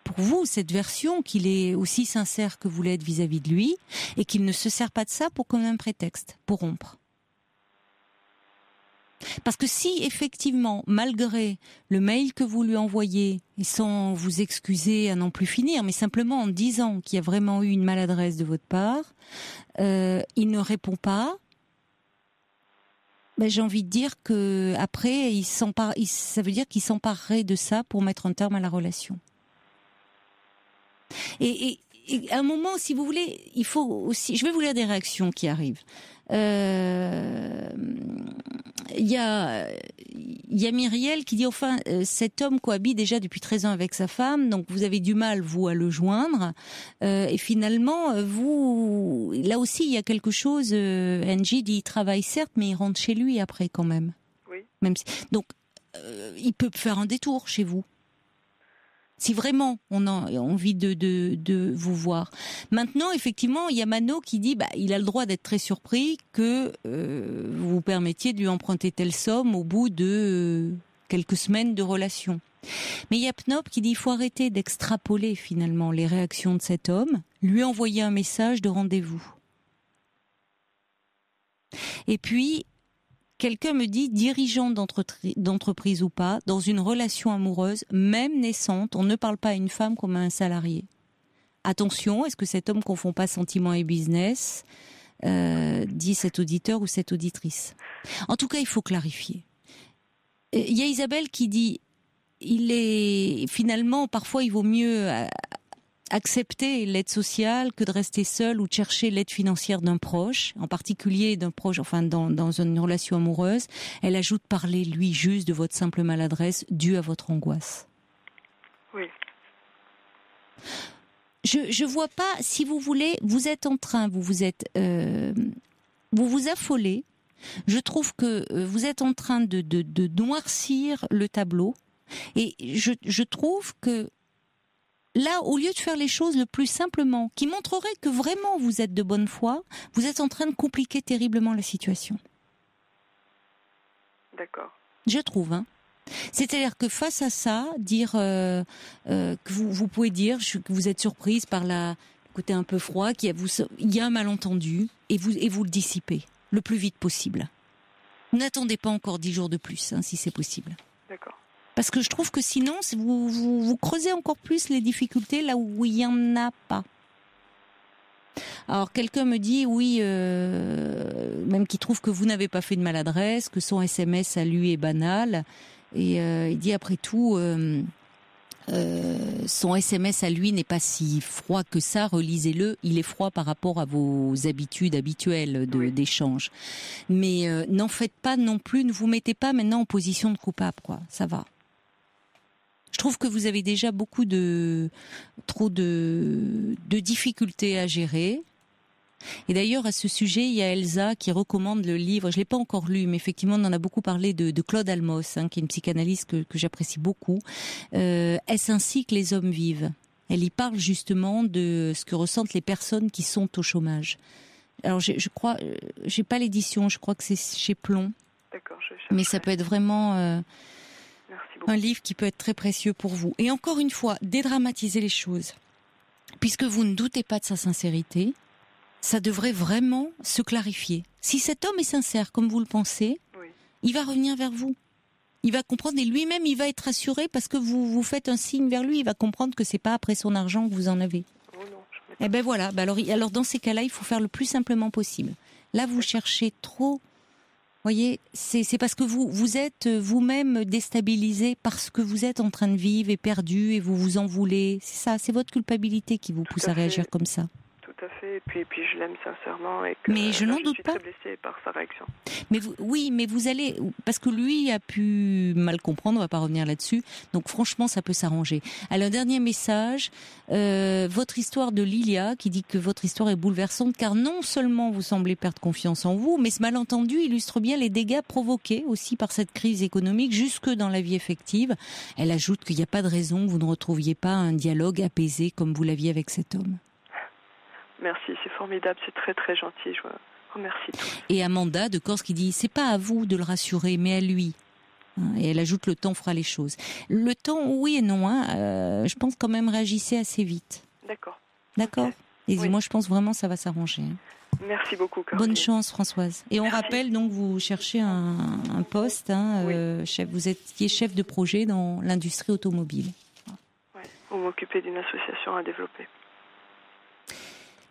pour vous, cette version, qu'il est aussi sincère que vous l'êtes vis-à-vis de lui, et qu'il ne se sert pas de ça comme un prétexte pour rompre. Parce que si effectivement, malgré le mail que vous lui envoyez, et sans vous excuser à n'en plus finir, mais simplement en disant qu'il y a vraiment eu une maladresse de votre part, il ne répond pas, j'ai envie de dire que après, ça veut dire qu'il s'emparerait de ça pour mettre un terme à la relation. Et à un moment, si vous voulez, il faut aussi. Je vais vous lire des réactions qui arrivent. Il y a Myriel qui dit enfin cet homme cohabite déjà depuis 13 ans avec sa femme, donc vous avez du mal vous à le joindre, et finalement vous là aussi il y a quelque chose. Angie dit il travaille certes, mais il rentre chez lui après quand même. Oui. Même si, donc il peut faire un détour chez vous. Si vraiment on a envie de vous voir. Maintenant, effectivement, il y a Mano qui dit, il a le droit d'être très surpris que vous vous permettiez de lui emprunter telle somme au bout de quelques semaines de relation. Mais il y a Pnop qui dit, il faut arrêter d'extrapoler finalement les réactions de cet homme, lui envoyer un message de rendez-vous. Et puis, quelqu'un me dit, dirigeant d'entreprise ou pas, dans une relation amoureuse, même naissante, on ne parle pas à une femme comme à un salarié. Attention, est-ce que cet homme confond pas sentiment et business, dit cet auditeur ou cette auditrice. En tout cas, il faut clarifier. Il y a Isabelle qui dit, finalement, parfois il vaut mieux accepter l'aide sociale que de rester seul ou de chercher l'aide financière d'un proche, en particulier d'un proche, enfin dans une relation amoureuse. Elle ajoute, parler lui juste de votre simple maladresse due à votre angoisse. Oui. Je vois pas, si vous voulez, vous êtes en train, vous vous affolez. Je trouve que vous êtes en train de noircir le tableau, et je trouve que là, au lieu de faire les choses le plus simplement, qui montrerait que vraiment vous êtes de bonne foi, vous êtes en train de compliquer terriblement la situation. D'accord. Je trouve, C'est-à-dire que face à ça, dire que vous pouvez dire que vous êtes surprise par le côté un peu froid, qu'il y a un malentendu, et vous le dissipez le plus vite possible. N'attendez pas encore 10 jours de plus, si c'est possible. D'accord. Parce que je trouve que sinon, vous creusez encore plus les difficultés là où il n'y en a pas. Alors, quelqu'un me dit, oui, même qui trouve que vous n'avez pas fait de maladresse, que son SMS à lui est banal. Et il dit, après tout, son SMS à lui n'est pas si froid que ça, relisez-le. Il est froid par rapport à vos habitudes habituelles d'échange. Mais n'en faites pas non plus, ne vous mettez pas maintenant en position de coupable, quoi. Ça va. Je trouve que vous avez déjà trop de difficultés à gérer. Et d'ailleurs, à ce sujet, il y a Elsa qui recommande le livre, je l'ai pas encore lu, mais effectivement, on en a beaucoup parlé, de Claude Almos, qui est une psychanalyste que j'apprécie beaucoup. Est-ce ainsi que les hommes vivent ? Elle y parle justement de ce que ressentent les personnes qui sont au chômage. Alors, je crois, j'ai pas l'édition, je crois que c'est chez Plomb. D'accord, je cherche. Mais ça peut être vraiment un livre qui peut être très précieux pour vous. Et encore une fois, dédramatiser les choses. Puisque vous ne doutez pas de sa sincérité, ça devrait vraiment se clarifier. Si cet homme est sincère, comme vous le pensez, il va revenir vers vous. Il va comprendre, et lui-même, il va être rassuré parce que vous faites un signe vers lui. Il va comprendre que c'est pas après son argent que vous en avez. Oh non, Eh ben voilà. Alors dans ces cas-là, il faut faire le plus simplement possible. Là, vous cherchez trop. Voyez, c'est parce que vous êtes vous-même déstabilisé parce que vous êtes en train de vivre et perdu et vous vous en voulez. C'est ça, c'est votre culpabilité qui vous pousse à réagir comme ça. Tout à fait, et puis je l'aime sincèrement et que mais je n'en doute pas. Je suis très blessée par sa réaction. Mais vous allez, parce que lui a pu mal comprendre, on va pas revenir là-dessus, donc franchement ça peut s'arranger. Alors un dernier message, votre histoire de Lilia qui dit que votre histoire est bouleversante car non seulement vous semblez perdre confiance en vous, mais ce malentendu illustre bien les dégâts provoqués aussi par cette crise économique jusque dans la vie effective. Elle ajoute qu'il n'y a pas de raison que vous ne retrouviez pas un dialogue apaisé comme vous l'aviez avec cet homme. Merci, c'est formidable, c'est très très gentil, je vous remercie tous. Et Amanda de Corse qui dit, c'est pas à vous de le rassurer, mais à lui. Et elle ajoute, le temps fera les choses. Le temps, oui et non, je pense quand même réagissez assez vite. D'accord. Okay. Et moi je pense vraiment ça va s'arranger. Merci beaucoup, Caroline. Bonne chance, Françoise. Et on rappelle donc, vous cherchez un poste, chef, vous étiez chef de projet dans l'industrie automobile. Oui, vous m'occupez d'une association à développer.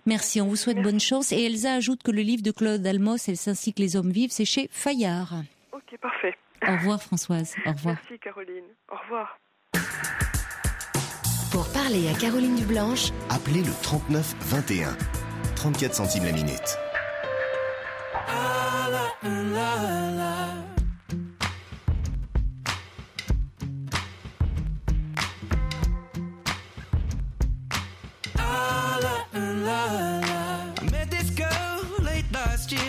Merci, on vous souhaite bonne chance. Et Elsa ajoute que le livre de Claude Almos, Elle ainsi que les hommes vivent, c'est chez Fayard. Ok, parfait. Au revoir Françoise, au revoir. Merci Caroline, au revoir. Pour parler à Caroline Dublanche, appelez le 39 21. 34 centimes la minute.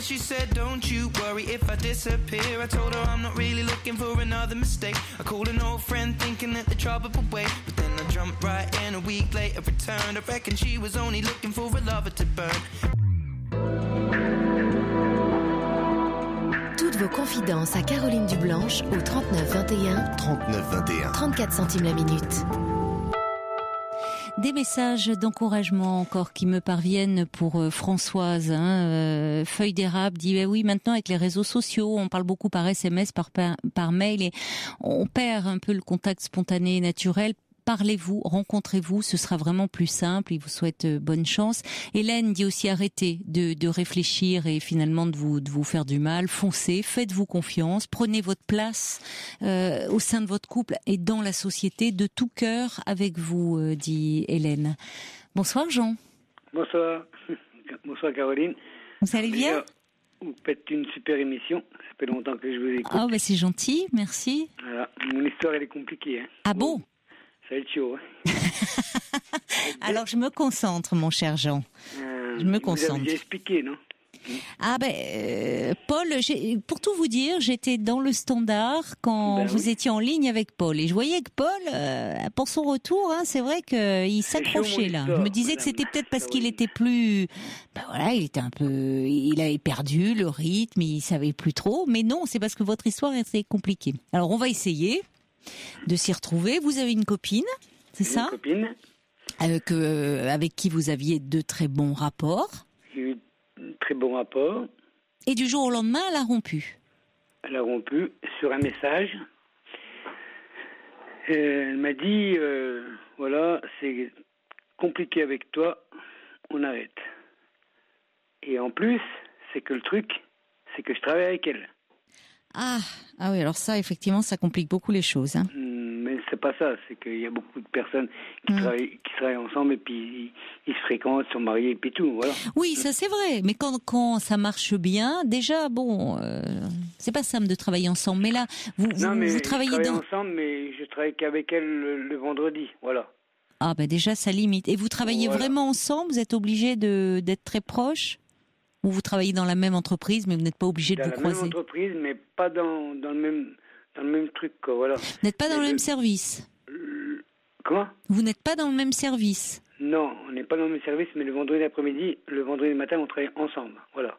She said, don't you worry if I disappear. I told her I'm not really looking for another mistake. I called an old friend thinking that the trouble would wait, but then I Jumped right in, a week later returned. I reckon she was only looking for a lover to burn. Toutes vos confidences à Caroline Dublanche au 39 21. 39 21. 34 centimes la minute. Des messages d'encouragement encore qui me parviennent pour Françoise. Feuille d'érable dit oui, maintenant avec les réseaux sociaux, on parle beaucoup par SMS, par mail et on perd un peu le contact spontané et naturel. Parlez-vous, rencontrez-vous, ce sera vraiment plus simple. Il vous souhaite bonne chance. Hélène dit aussi arrêtez de réfléchir et finalement de vous faire du mal. Foncez, faites-vous confiance, prenez votre place au sein de votre couple et dans la société de tout cœur avec vous, dit Hélène. Bonsoir Jean. Bonsoir. Bonsoir Caroline. Vous allez bien? Vous faites une super émission. Ça fait longtemps que je vous écoute. Ah c'est gentil, merci. Voilà. Mon histoire elle est compliquée. Ah bon? Ça va être chaud. Alors je me concentre, mon cher Jean. Je me concentre. Vous avez expliqué, non? Paul, pour tout vous dire, j'étais dans le Standard quand vous étiez en ligne avec Paul et je voyais que Paul, pour son retour, c'est vrai qu'il s'accrochait là. Je me disais que c'était peut-être parce qu'il était plus, il était un peu, il avait perdu le rythme, il savait plus trop. Mais non, c'est parce que votre histoire était compliquée. Alors on va essayer de s'y retrouver. Vous avez une copine, c'est ça? Une copine. Avec qui vous aviez de très bons rapports. J'ai eu de très bons rapports. Et du jour au lendemain, elle a rompu. Elle a rompu sur un message. Elle m'a dit, voilà, c'est compliqué avec toi, on arrête. Et en plus, c'est que le truc, c'est que je travaille avec elle. Ah oui, alors ça, effectivement, ça complique beaucoup les choses. Mais c'est pas ça, c'est qu'il y a beaucoup de personnes qui travaillent ensemble et puis ils se fréquentent, sont mariés et puis tout, voilà. Oui, ça c'est vrai, mais quand ça marche bien, déjà, c'est pas simple de travailler ensemble, mais là, vous travaillez ensemble, mais je travaille qu'avec elle le vendredi, voilà. Ah déjà, ça limite. Et vous travaillez vraiment ensemble, vous êtes obligés d'être très proches? Ou vous travaillez dans la même entreprise, mais vous n'êtes pas obligé de vous croiser? Dans la même entreprise, mais pas dans le même truc, quoi, voilà. Vous n'êtes pas dans le même service? Comment? Vous n'êtes pas dans le même service? Non, on n'est pas dans le même service, mais le vendredi après-midi, le vendredi matin, on travaille ensemble, voilà.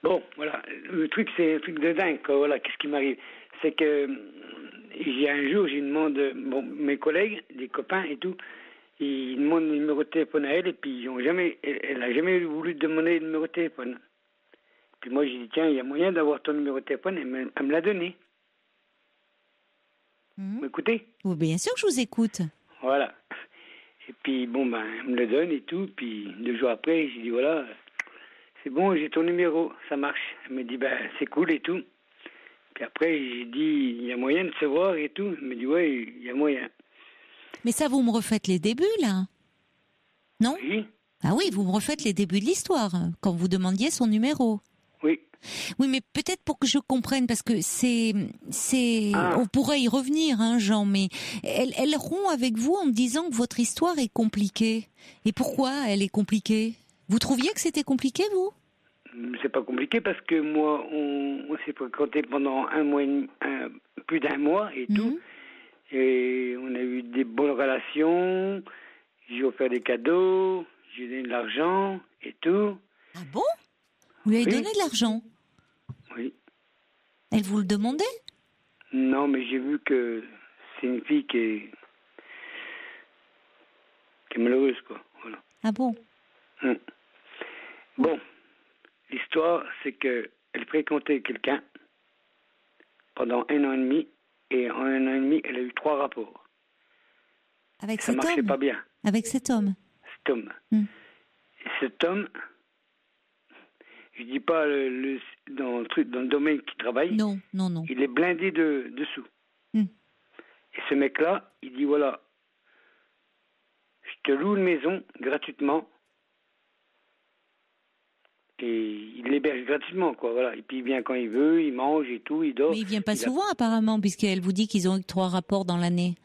Bon, voilà, le truc, c'est un truc de dingue, quoi, voilà, qu'est-ce qui m'arrive? C'est que, un jour, j'ai demandé, mes collègues, des copains et tout, ils demandent le numéro de téléphone à elle et puis elle n'a jamais voulu demander le numéro de téléphone. Puis moi j'ai dit tiens, il y a moyen d'avoir ton numéro de téléphone et elle me l'a donné. Vous m'écoutez? Oui, bien sûr que je vous écoute. Voilà. Et puis elle me le donne et tout. Puis 2 jours après, j'ai dit voilà, c'est bon, j'ai ton numéro, ça marche. Elle me dit c'est cool et tout. Puis après j'ai dit il y a moyen de se voir et tout. Elle me dit ouais, il y a moyen. Mais ça, vous me refaites les débuts, là? Non? Oui. Ah oui, vous me refaites les débuts de l'histoire, quand vous demandiez son numéro. Oui. Oui, mais peut-être pour que je comprenne, parce que on pourrait y revenir, Jean, mais elle rompt avec vous en me disant que votre histoire est compliquée. Et pourquoi elle est compliquée? Vous trouviez que c'était compliqué, vous? C'est pas compliqué parce que moi, on s'est fréquenté pendant plus d'1 mois et tout. Et on a eu des bonnes relations, j'ai offert des cadeaux, j'ai donné de l'argent et tout. Ah bon? Vous lui avez donné de l'argent? Oui. Elle vous le demandait? Non, mais j'ai vu que c'est une fille qui est malheureuse, quoi. Voilà. Ah bon? Bon, l'histoire, c'est qu'elle fréquentait quelqu'un pendant 1 an et demi. Et en 1 an et demi, elle a eu 3 rapports. Avec cet homme? Ça marchait pas bien. Avec cet homme? Cet homme. Et cet homme, je dis pas dans le domaine qu'il travaille. Non. Il est blindé dessous. Et ce mec-là, il dit voilà, je te loue une maison gratuitement. Et il l'héberge gratuitement, quoi, voilà. Et puis il vient quand il veut, il mange et tout, il dort. Mais il vient pas souvent, apparemment, puisqu'elle vous dit qu'ils ont eu 3 rapports dans l'année.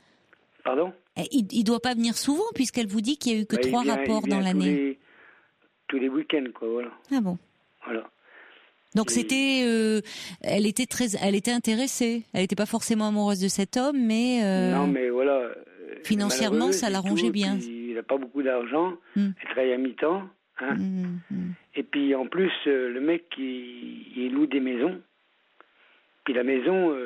Pardon? Il doit pas venir souvent, puisqu'elle vous dit qu'il y a eu que 3 rapports dans l'année. Tous les week-ends, quoi, voilà. Ah bon? Voilà. Donc elle était intéressée. Elle n'était pas forcément amoureuse de cet homme, mais Non, mais voilà. financièrement, ça l'arrangeait bien. Il n'a pas beaucoup d'argent. Il travaille à mi-temps. Hein. Et puis en plus, le mec, il loue des maisons. Puis la maison,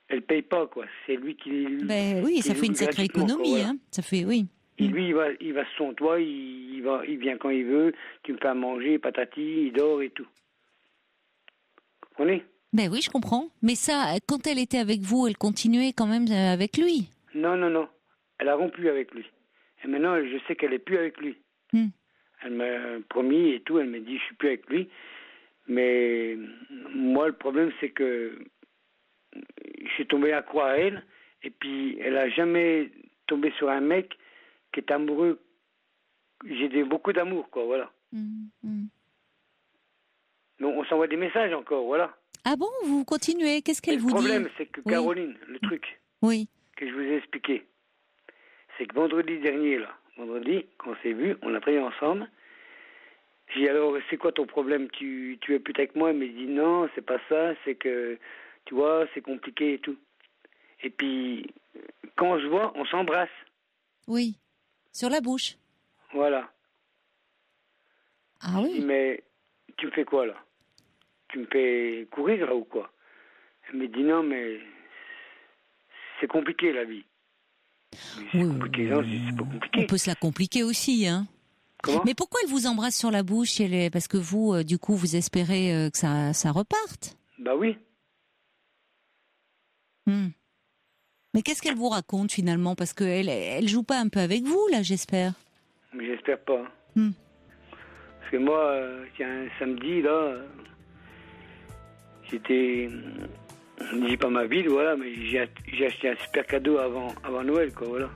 elle paye pas, quoi. C'est lui qui. Ben oui, ça fait une sacrée économie, quoi, voilà. Hein. Ça fait, oui. Et lui, il va sur son toit, il vient quand il veut. Tu me fais à manger, patati, il dort et tout. Vous comprenez? Ben oui, je comprends. Mais ça, quand elle était avec vous, elle continuait quand même avec lui. Non. Elle a rompu avec lui. Et maintenant, je sais qu'elle est plus avec lui. Elle m'a promis et tout. Elle m'a dit, je suis plus avec lui. Mais moi, le problème, c'est que je suis tombé accro à elle. Et puis, elle a jamais tombé sur un mec qui est amoureux. J'ai beaucoup d'amour, quoi, voilà. Donc, on s'envoie des messages encore, voilà. Ah bon, vous continuez? Qu'est-ce qu'elle vous dit? Le problème, c'est que Caroline, le truc que je vous ai expliqué, c'est que vendredi dernier, quand on s'est vu, on a travaillé ensemble. J'ai dit, alors, c'est quoi ton problème? Tu es plus avec moi? Elle m'a dit, non, c'est pas ça, c'est que, tu vois, c'est compliqué et tout. Et puis, quand on se voit, on s'embrasse. Oui, sur la bouche. Voilà. Ah oui. Je dis, mais tu me fais quoi, là? Tu me fais courir, là, ou quoi? Elle me dit, non, mais c'est compliqué, la vie. C'est compliqué, non, c'est pas compliqué. On peut se la compliquer aussi, hein. Comment? Mais pourquoi elle vous embrasse sur la bouche? Parce que vous, du coup, vous espérez que ça reparte? Bah oui. Mais qu'est-ce qu'elle vous raconte finalement? Parce qu'elle joue pas un peu avec vous, là, j'espère. Mais j'espère pas. Parce que moi, un samedi, là, j'étais... Je ne dis pas ma ville, voilà, mais j'ai acheté un super cadeau avant Noël, quoi, voilà.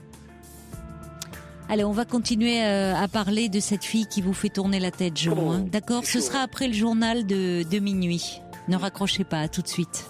Allez, on va continuer à parler de cette fille qui vous fait tourner la tête, Jean. Hein. D'accord? Ce sera après le journal de minuit. Ne raccrochez pas, à tout de suite.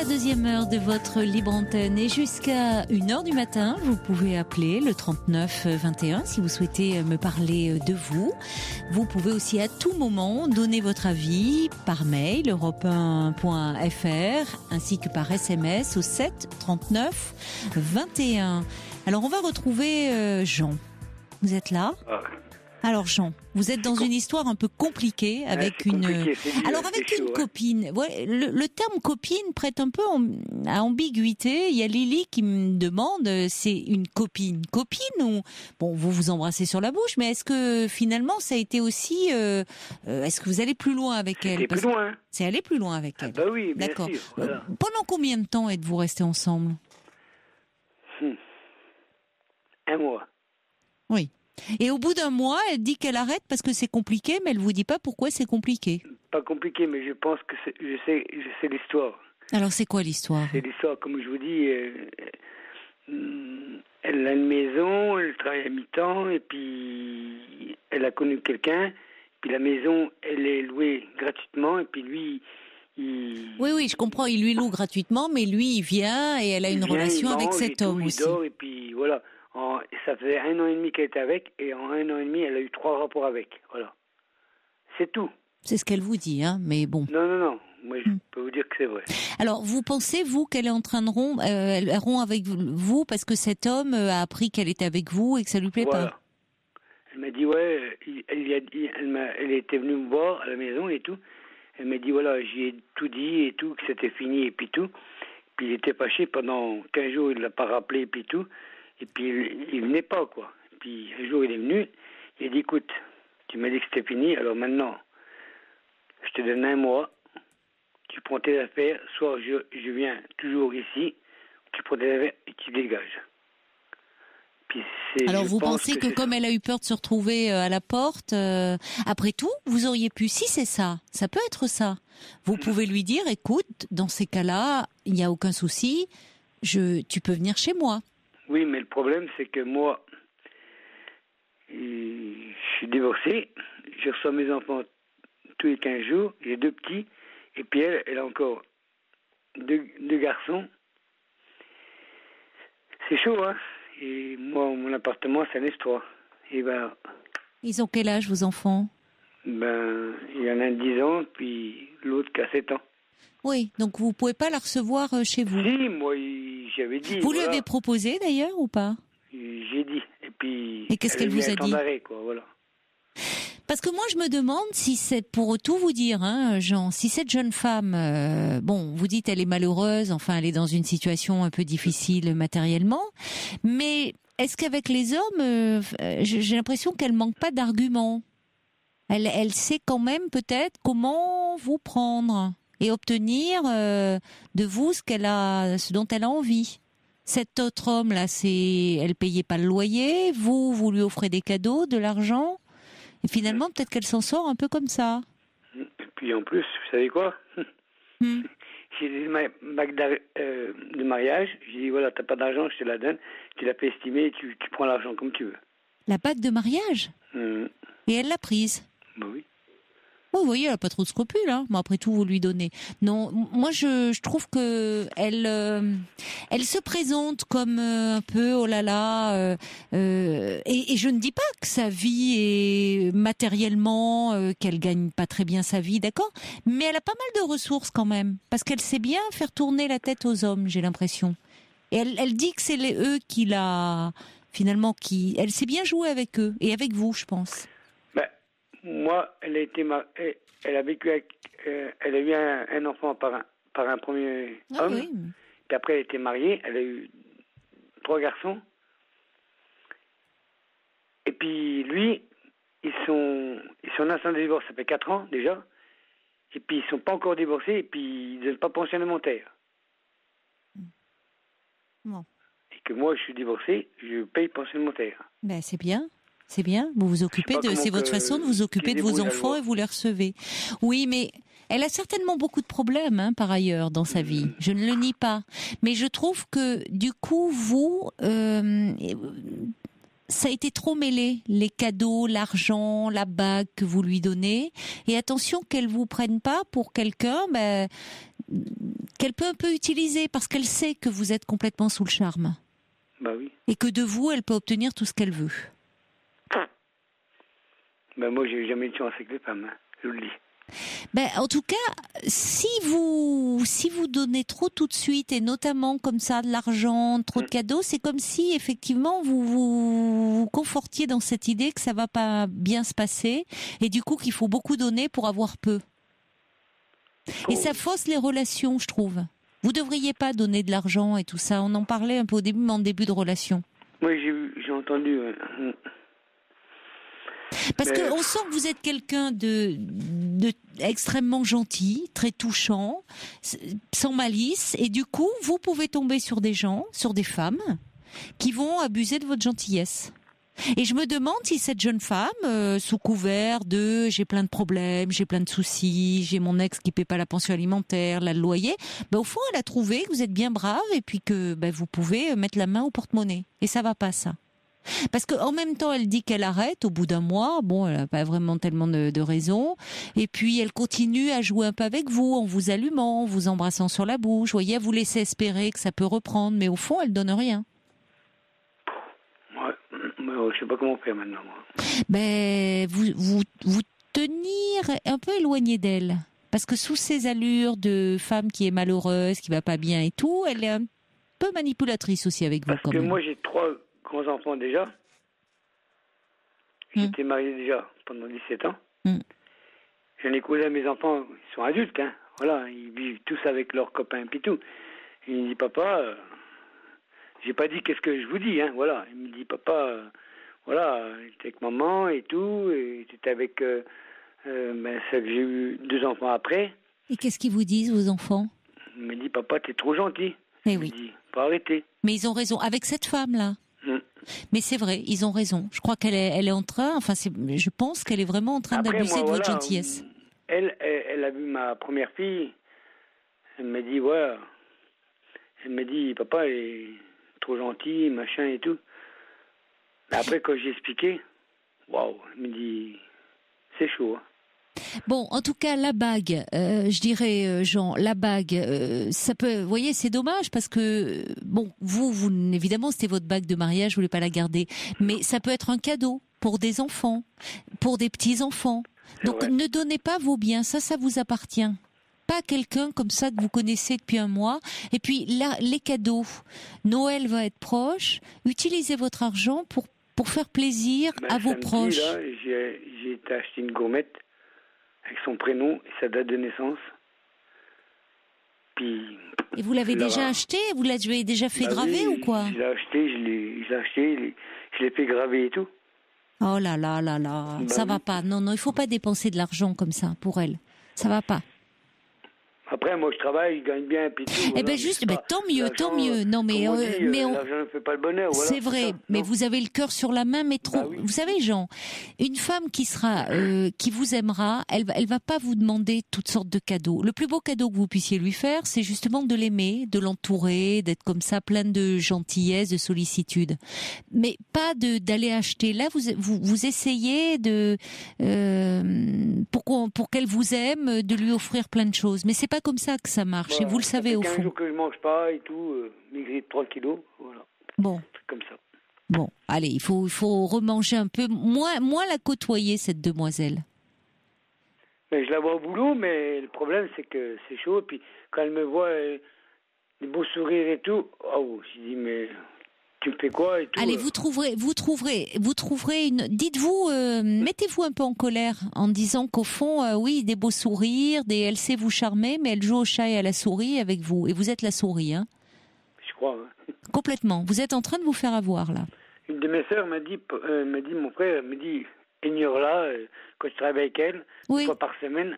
Deuxième heure de votre libre antenne et jusqu'à 1h du matin, vous pouvez appeler le 39 21 si vous souhaitez me parler de vous. Vous pouvez aussi à tout moment donner votre avis par mail europe1.fr ainsi que par SMS au 7 39 21. Alors on va retrouver Jean. Vous êtes là? Alors Jean, vous êtes dans une histoire un peu compliquée avec une copine. Ouais, le terme copine prête un peu à ambiguïté. Il y a Lily qui me demande, c'est une copine ou bon, vous vous embrassez sur la bouche, mais est-ce que finalement ça a été aussi, est-ce que vous allez plus loin avec elle? Plus loin. C'est aller plus loin avec elle. Bah oui, bien d'accord. Sûr, voilà. Pendant combien de temps êtes-vous restés ensemble? 1 mois. Oui. Et au bout d'un mois, elle dit qu'elle arrête parce que c'est compliqué, mais elle vous dit pas pourquoi c'est compliqué. Pas compliqué, mais je pense que je sais l'histoire. Alors c'est quoi l'histoire? C'est l'histoire, comme je vous dis, elle a une maison, elle travaille à mi-temps, et puis elle a connu quelqu'un, puis la maison, elle est louée gratuitement, et puis lui, Oui, je comprends, il lui loue gratuitement, mais lui, il vient et elle a une relation avec cet homme aussi. Il dort, et puis voilà. Ça faisait 1 an et demi qu'elle était avec, et en 1 an et demi, elle a eu 3 rapports avec. Voilà. C'est tout. C'est ce qu'elle vous dit, hein, mais bon. Non. Moi, je peux vous dire que c'est vrai. Alors, vous pensez, vous, qu'elle est en train de rompre, elle rompt avec vous parce que cet homme a appris qu'elle était avec vous et que ça lui plaît pas? Elle m'a dit, elle était venue me voir à la maison et tout. Elle m'a dit, voilà, j'y ai tout dit et tout, que c'était fini et puis tout. Puis il était fâché pendant 15 jours, il ne l'a pas rappelé et puis tout. Et puis, il venait pas, quoi. Puis, un jour, il est venu. Il a dit, écoute, tu m'as dit que c'était fini. Alors maintenant, je te donne 1 mois. Tu prends tes affaires. Soit je viens toujours ici. Tu prends tes affaires et tu dégages. Puis Alors je vous pense pensez que c'est comme ça. elle a eu peur de se retrouver à la porte, après tout, vous auriez pu, si c'est ça peut être ça. Vous pouvez lui dire, écoute, dans ces cas-là, il n'y a aucun souci, tu peux venir chez moi. Oui, mais le problème, c'est que moi, je suis divorcé, je reçois mes enfants tous les 15 jours, j'ai 2 petits, et puis elle a encore deux garçons. C'est chaud, hein. Et moi, mon appartement, c'est un S3. Et Ils ont quel âge, vos enfants ? il y en a un de 10 ans, puis l'autre qui a 7 ans. Oui, donc vous pouvez pas la recevoir chez vous. Si, moi, j'avais dit. Vous lui voilà. avez proposé d'ailleurs ou pas ? J'ai dit. Et puis. Et qu'est-ce qu'elle vous a dit ? D'arrêt, quoi, voilà. Parce que moi, je me demande si c'est, pour tout vous dire, hein, Jean, si cette jeune femme, vous dites elle est malheureuse, enfin elle est dans une situation un peu difficile matériellement, mais est-ce qu'avec les hommes, j'ai l'impression qu'elle manque pas d'arguments. Elle sait quand même peut-être comment vous prendre et obtenir de vous ce dont elle a envie. Cet autre homme là, elle payait pas le loyer, vous lui offrez des cadeaux, de l'argent. Et finalement, peut-être qu'elle s'en sort un peu comme ça. Et puis en plus, vous savez quoi ? J'ai des bagues de mariage. J'ai dit, voilà, t'as pas d'argent, je te la donne. Tu la fais estimer et tu prends l'argent comme tu veux. La bague de mariage ? Et elle l'a prise ? Bah oui. Oh, vous voyez, elle n'a pas trop de scrupules, hein. Mais après tout, vous lui donnez. Non, moi, je trouve que elle se présente comme un peu, oh là là, et je ne dis pas que sa vie est matériellement, qu'elle gagne pas très bien sa vie, d'accord, mais elle a pas mal de ressources quand même, parce qu'elle sait bien faire tourner la tête aux hommes, j'ai l'impression. Et elle dit que c'est eux elle sait bien jouer avec eux, et avec vous, je pense. Moi, elle a vécu avec, elle a eu un enfant par un premier homme. Oui. Puis après, elle était mariée. Elle a eu 3 garçons. Et puis lui, ils sont en instant de divorce. Ça fait 4 ans déjà. Et puis ils sont pas encore divorcés. Et puis ils ne donnent pas pension alimentaire. Bon. Et que moi, je suis divorcé, je paye pension alimentaire. Ben c'est bien. C'est bien, vous vous occupez c'est votre façon de vous occuper de vos enfants et vous les recevez. Oui, mais elle a certainement beaucoup de problèmes, hein, par ailleurs, dans sa vie. Je ne le nie pas. Mais je trouve que, du coup, vous, ça a été trop mêlé. Les cadeaux, l'argent, la bague que vous lui donnez. Et attention qu'elle vous prenne pas pour quelqu'un, qu'elle peut un peu utiliser parce qu'elle sait que vous êtes complètement sous le charme. Bah oui. Et que de vous, elle peut obtenir tout ce qu'elle veut. Moi, j'ai jamais eu de chance avec les femmes, hein, je le dis. En tout cas, si vous donnez trop tout de suite, et notamment comme ça, de l'argent, trop de cadeaux, c'est comme si, effectivement, vous confortiez dans cette idée que ça va pas bien se passer, et du coup qu'il faut beaucoup donner pour avoir peu. Et ça fausse les relations, je trouve. Vous devriez pas donner de l'argent et tout ça. On en parlait un peu au début, mais en début de relation. Oui, j'ai entendu. Parce qu'on sent que vous êtes quelqu'un de extrêmement gentil, très touchant, sans malice, et du coup, vous pouvez tomber sur des gens, sur des femmes, qui vont abuser de votre gentillesse. Et je me demande si cette jeune femme, sous couvert de j'ai plein de problèmes, j'ai plein de soucis, j'ai mon ex qui paie pas la pension alimentaire, le loyer, au fond, elle a trouvé que vous êtes bien brave et puis que vous pouvez mettre la main au porte-monnaie. Et ça va pas, ça. Parce qu'en même temps, elle dit qu'elle arrête au bout d'un mois. Bon, elle n'a pas vraiment tellement de raisons. Et puis, elle continue à jouer un peu avec vous, en vous allumant, en vous embrassant sur la bouche. Vous voyez, elle vous laisse espérer que ça peut reprendre. Mais au fond, elle donne rien. Ouais, mais je sais pas comment faire maintenant, moi. Vous tenir un peu éloigné d'elle. Parce que sous ces allures de femme qui est malheureuse, qui va pas bien et tout, elle est un peu manipulatrice aussi avec vous. Parce que moi, j'ai 3 grands-enfants déjà. J'étais marié déjà pendant 17 ans. J'en ai causé à mes enfants, ils sont adultes, hein. Voilà, ils vivent tous avec leurs copains et tout. Et il me dit, papa, j'ai pas dit qu'est-ce que je vous dis, hein, voilà. Il me dit, papa, voilà, t'es avec maman et tout, et t'étais avec celle que j'ai eu 2 enfants après. Et qu'est-ce qu'ils vous disent, vos enfants ? Il me dit, papa, t'es trop gentil. Eh Il oui. me dit, faut arrêter. Mais ils ont raison, avec cette femme-là. Mais c'est vrai, ils ont raison. Je crois qu'elle est en train, je pense qu'elle est vraiment en train d'abuser de votre gentillesse. Elle a vu ma première fille. Elle m'a dit, papa est trop gentil, machin et tout. Mais après, quand j'ai expliqué, elle me dit, c'est chaud. Hein. Bon, en tout cas, la bague, je dirais, Jean, la bague, ça peut, vous voyez, c'est dommage parce que, vous, évidemment, c'était votre bague de mariage, vous voulez pas la garder, mais ça peut être un cadeau pour des enfants, pour des petits-enfants. Donc, ne donnez pas vos biens, ça vous appartient. Pas quelqu'un comme ça que vous connaissez depuis un mois. Et puis, là, les cadeaux, Noël va être proche, utilisez votre argent pour faire plaisir à vos proches. Là, j'ai été acheter une gourmette avec son prénom et sa date de naissance. Puis, et vous l'avez déjà acheté? Vous l'avez déjà fait graver ou quoi? Je l'ai acheté, je l'ai fait graver et tout. Oh là là là là, ça va pas. Non, il faut pas dépenser de l'argent comme ça pour elle. Ça va pas. Après, moi, je travaille, je gagne bien, puis tout. Tant mieux. Non, mais l'argent ne fait pas le bonheur. Voilà, c'est vrai, mais vous avez le cœur sur la main, mais trop. Oui. Vous savez, Jean, une femme qui vous aimera, elle va pas vous demander toutes sortes de cadeaux. Le plus beau cadeau que vous puissiez lui faire, c'est justement de l'aimer, de l'entourer, d'être comme ça, pleine de gentillesse, de sollicitude. Mais pas d'aller acheter. Là, vous essayez pour qu'elle vous aime, de lui offrir plein de choses. Mais c'est pas comme ça que ça marche, et vous le savez au fond. 15 jours que je mange pas et tout, maigri de 3 kilos, voilà. Bon. C'est comme ça. Bon, allez, il faut remanger un peu, moins la côtoyer, cette demoiselle. Mais je la vois au boulot, mais le problème c'est que c'est chaud, et puis quand elle me voit, des beaux sourires et tout, je dis mais tu me fais quoi et tout. Allez, vous trouverez une. Dites-vous, mettez-vous un peu en colère en disant qu'au fond, oui, des beaux sourires, elle sait vous charmer, mais elle joue au chat et à la souris avec vous, et vous êtes la souris, hein. Je crois. Hein. Complètement. Vous êtes en train de vous faire avoir là. Une de mes sœurs m'a dit, mon frère me dit, ignore-la, quand je travaille avec elle, une fois par semaine,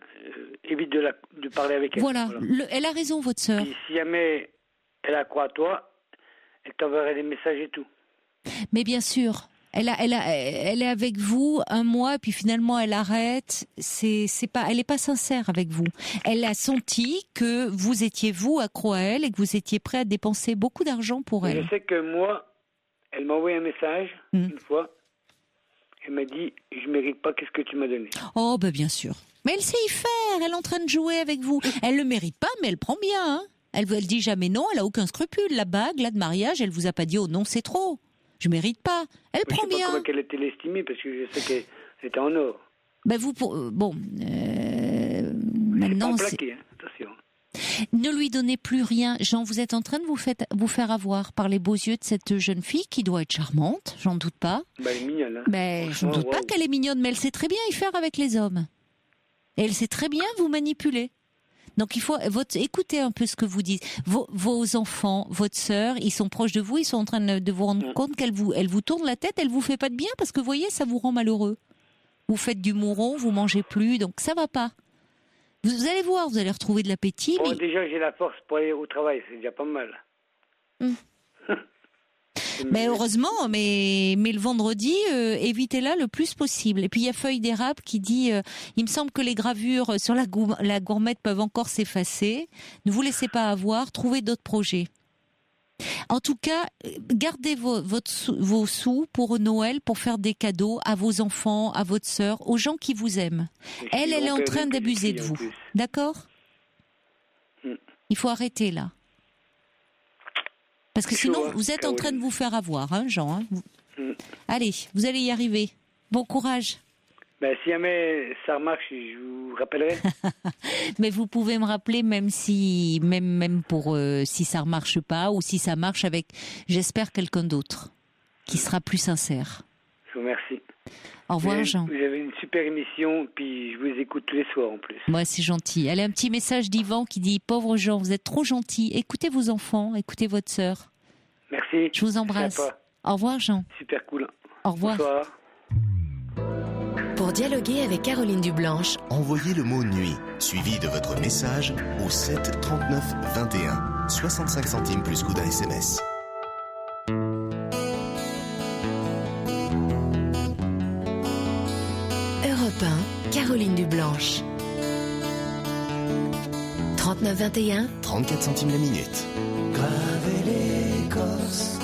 évite de parler avec elle. Voilà. Elle a raison, votre sœur. Et si jamais elle a croix à toi, elle t'enverrait des messages et tout. Mais bien sûr, elle est avec vous un mois, puis finalement elle arrête. Elle est pas sincère avec vous. Elle a senti que vous étiez accro à elle et que vous étiez prêt à dépenser beaucoup d'argent pour elle. Je sais que moi, elle m'a envoyé un message une fois. Elle m'a dit, je mérite pas, qu'est-ce que tu m'as donné? Oh, bien sûr. Mais elle sait y faire. Elle est en train de jouer avec vous. Elle le mérite pas, mais elle prend bien, hein. Elle dit jamais non, elle a aucun scrupule. La bague, là, de mariage, elle vous a pas dit oh non, c'est trop. Je mérite pas. Elle prend bien. Je sais pas comment qu'elle était estimée, parce que je sais qu'elle était en or. Maintenant, c'est pas plaqué, hein, attention. Ne lui donnez plus rien. Jean, vous êtes en train de vous faire avoir par les beaux yeux de cette jeune fille qui doit être charmante, j'en doute pas. Elle est mignonne. Hein. Je ne doute pas qu'elle est mignonne, mais elle sait très bien y faire avec les hommes. Et elle sait très bien vous manipuler. Donc il faut écoutez un peu ce que vous dites. Vos enfants, votre sœur, ils sont proches de vous, ils sont en train de vous rendre compte elle vous tourne la tête, elle vous fait pas de bien parce que vous voyez, ça vous rend malheureux. Vous faites du mouron, vous mangez plus, donc ça va pas. Vous allez voir, vous allez retrouver de l'appétit. Bon, déjà j'ai la force pour aller au travail, c'est déjà pas mal. Mais heureusement, mais le vendredi, évitez-la le plus possible. Et puis il y a Feuille d'érable qui dit, il me semble que les gravures sur la gourmette peuvent encore s'effacer. Ne vous laissez pas avoir, trouvez d'autres projets. En tout cas, gardez vos sous pour Noël, pour faire des cadeaux à vos enfants, à votre sœur, aux gens qui vous aiment. Elle est en train d'abuser de vous. D'accord ? Il faut arrêter là. Parce que sinon, vous êtes en train de vous faire avoir, hein, Jean. Hein. Allez, vous allez y arriver. Bon courage. Si jamais ça marche, je vous rappellerai. Mais vous pouvez me rappeler même si ça ne marche pas ou si ça marche avec, j'espère, quelqu'un d'autre qui sera plus sincère. Je vous remercie. Au revoir, Jean. Vous avez une super émission, puis je vous écoute tous les soirs en plus. Moi, c'est gentil. Allez, un petit message d'Yvan qui dit « Pauvre Jean, vous êtes trop gentil. Écoutez vos enfants, écoutez votre sœur. » Merci. Je vous embrasse. Au revoir, Jean. Super cool. Au revoir. Bonsoir. Pour dialoguer avec Caroline Dublanche, envoyez le mot nuit, suivi de votre message au 7 39 21. 65 centimes plus coût d'un SMS. Caroline Dublanche. 39-21. 34 centimes la minute. Graver l'écorce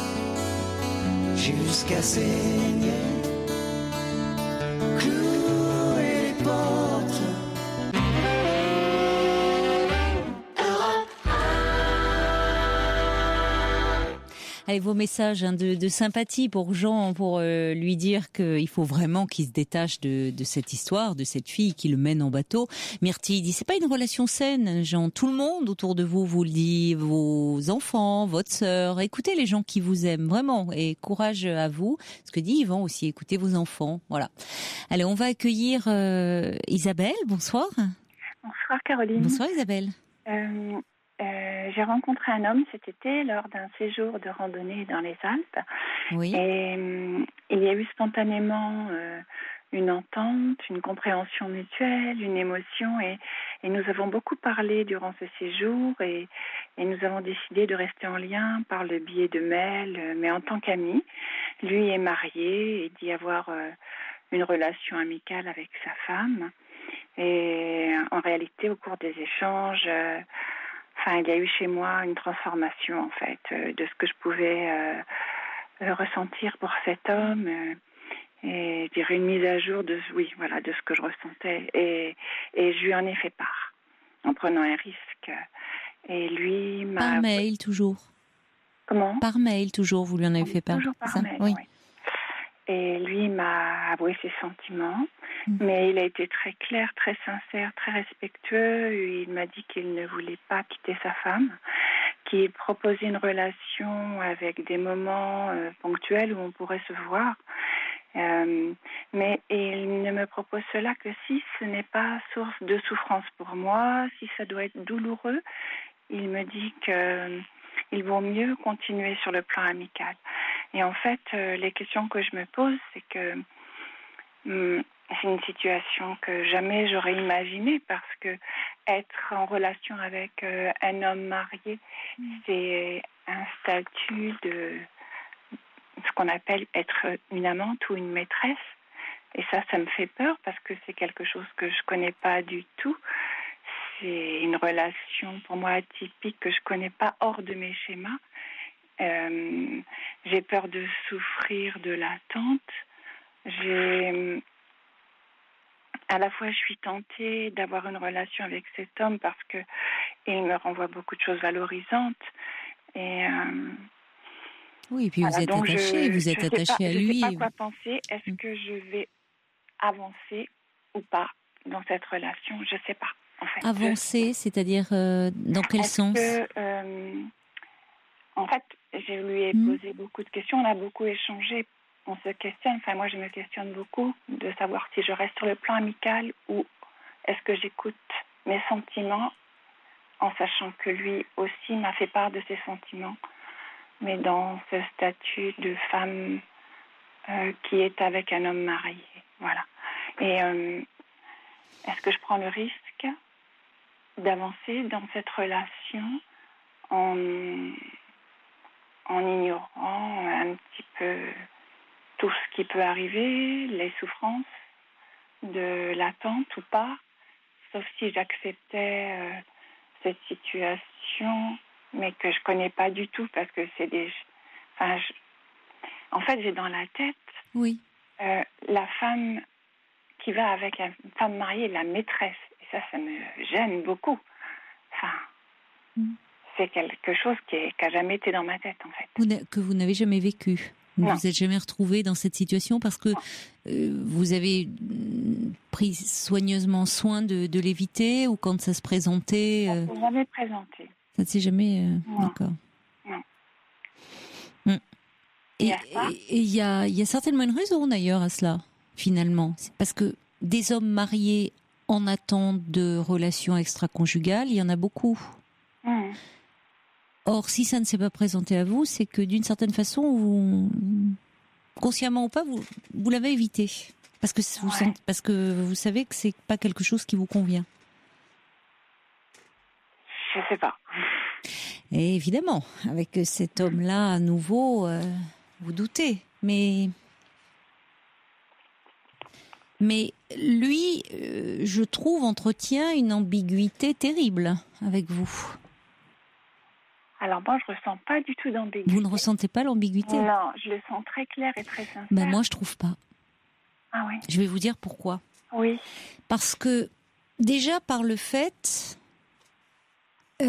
jusqu'à saigner. Clouer les portes. Allez, vos messages de sympathie pour Jean, pour lui dire qu'il faut vraiment qu'il se détache de cette histoire, de cette fille qui le mène en bateau. Myrtille dit, c'est pas une relation saine, Jean. Tout le monde autour de vous vous le dit, vos enfants, votre sœur. Écoutez les gens qui vous aiment, vraiment. Et courage à vous. Ce que dit Yvan aussi, écoutez vos enfants. Voilà. Allez, on va accueillir Isabelle. Bonsoir. Bonsoir Caroline. Bonsoir Isabelle. J'ai rencontré un homme cet été lors d'un séjour de randonnée dans les Alpes. Oui. Et il y a eu spontanément une entente, une compréhension mutuelle, une émotion. Et nous avons beaucoup parlé durant ce séjour et nous avons décidé de rester en lien par le biais de mails, mais en tant qu'amis. Lui est marié et dit avoir une relation amicale avec sa femme. Et en réalité, au cours des échanges... il y a eu chez moi une transformation, en fait, de ce que je pouvais ressentir pour cet homme et je dirais une mise à jour de ce que je ressentais. Et je lui en ai fait part en prenant un risque. Et lui m'a... Par mail, toujours. Comment ? Par mail, toujours, vous lui en avez fait part. Toujours par mail, oui. Et lui m'a avoué ses sentiments, mais il a été très clair, très sincère, très respectueux. Il m'a dit qu'il ne voulait pas quitter sa femme, qu'il proposait une relation avec des moments ponctuels où on pourrait se voir. Mais il ne me propose cela que si ce n'est pas source de souffrance pour moi, si ça doit être douloureux. Il me dit qu'il vaut mieux continuer sur le plan amical. Et en fait, les questions que je me pose, c'est que c'est une situation que jamais j'aurais imaginée parce que être en relation avec un homme marié, c'est un statut de ce qu'on appelle être une amante ou une maîtresse. Et ça me fait peur parce que c'est quelque chose que je connais pas du tout. C'est une relation pour moi atypique que je connais pas hors de mes schémas. J'ai peur de souffrir de l'attente. À la fois, je suis tentée d'avoir une relation avec cet homme parce que il me renvoie beaucoup de choses valorisantes. Et oui, et puis vous êtes attaché à lui. Je ne sais pas quoi penser. Est-ce que je vais avancer ou pas dans cette relation ? Je ne sais pas. En fait, avancer, c'est-à-dire dans quel sens ? En fait, je lui ai posé beaucoup de questions. On a beaucoup échangé. On se questionne. Enfin, moi, je me questionne beaucoup de savoir si je reste sur le plan amical ou est-ce que j'écoute mes sentiments en sachant que lui aussi m'a fait part de ses sentiments, mais dans ce statut de femme qui est avec un homme marié. Voilà. Et est-ce que je prends le risque d'avancer dans cette relation en ignorant un petit peu tout ce qui peut arriver, les souffrances de l'attente ou pas, sauf si j'acceptais cette situation, mais que je connais pas du tout parce que c'est des... En fait, j'ai dans la tête la femme qui va avec une femme mariée, la maîtresse. Et ça me gêne beaucoup. C'est quelque chose qui n'a jamais été dans ma tête, en fait. Que vous n'avez jamais vécu. Vous ne vous êtes jamais retrouvée dans cette situation parce que vous avez pris soigneusement soin de l'éviter ou quand ça se présentait Ça ne s'est jamais présenté. Ça ne s'est jamais... D'accord. Non. Et il y a certainement une raison d'ailleurs à cela, finalement. C'est parce que des hommes mariés en attente de relations extra-conjugales, il y en a beaucoup. Or, si ça ne s'est pas présenté à vous, c'est que d'une certaine façon, vous, consciemment ou pas, vous l'avez évité. Parce que vous savez que c'est pas quelque chose qui vous convient. Je sais pas. Et évidemment, avec cet homme-là à nouveau, vous doutez. Mais Mais lui, je trouve, entretient une ambiguïté terrible avec vous. Alors moi, je ressens pas du tout d'ambiguïté. Vous ne ressentez pas l'ambiguïté ? Non, je le sens très clair et très sincère. Ben moi, je trouve pas. Ah oui. Je vais vous dire pourquoi. Oui. Parce que, déjà par le fait, lui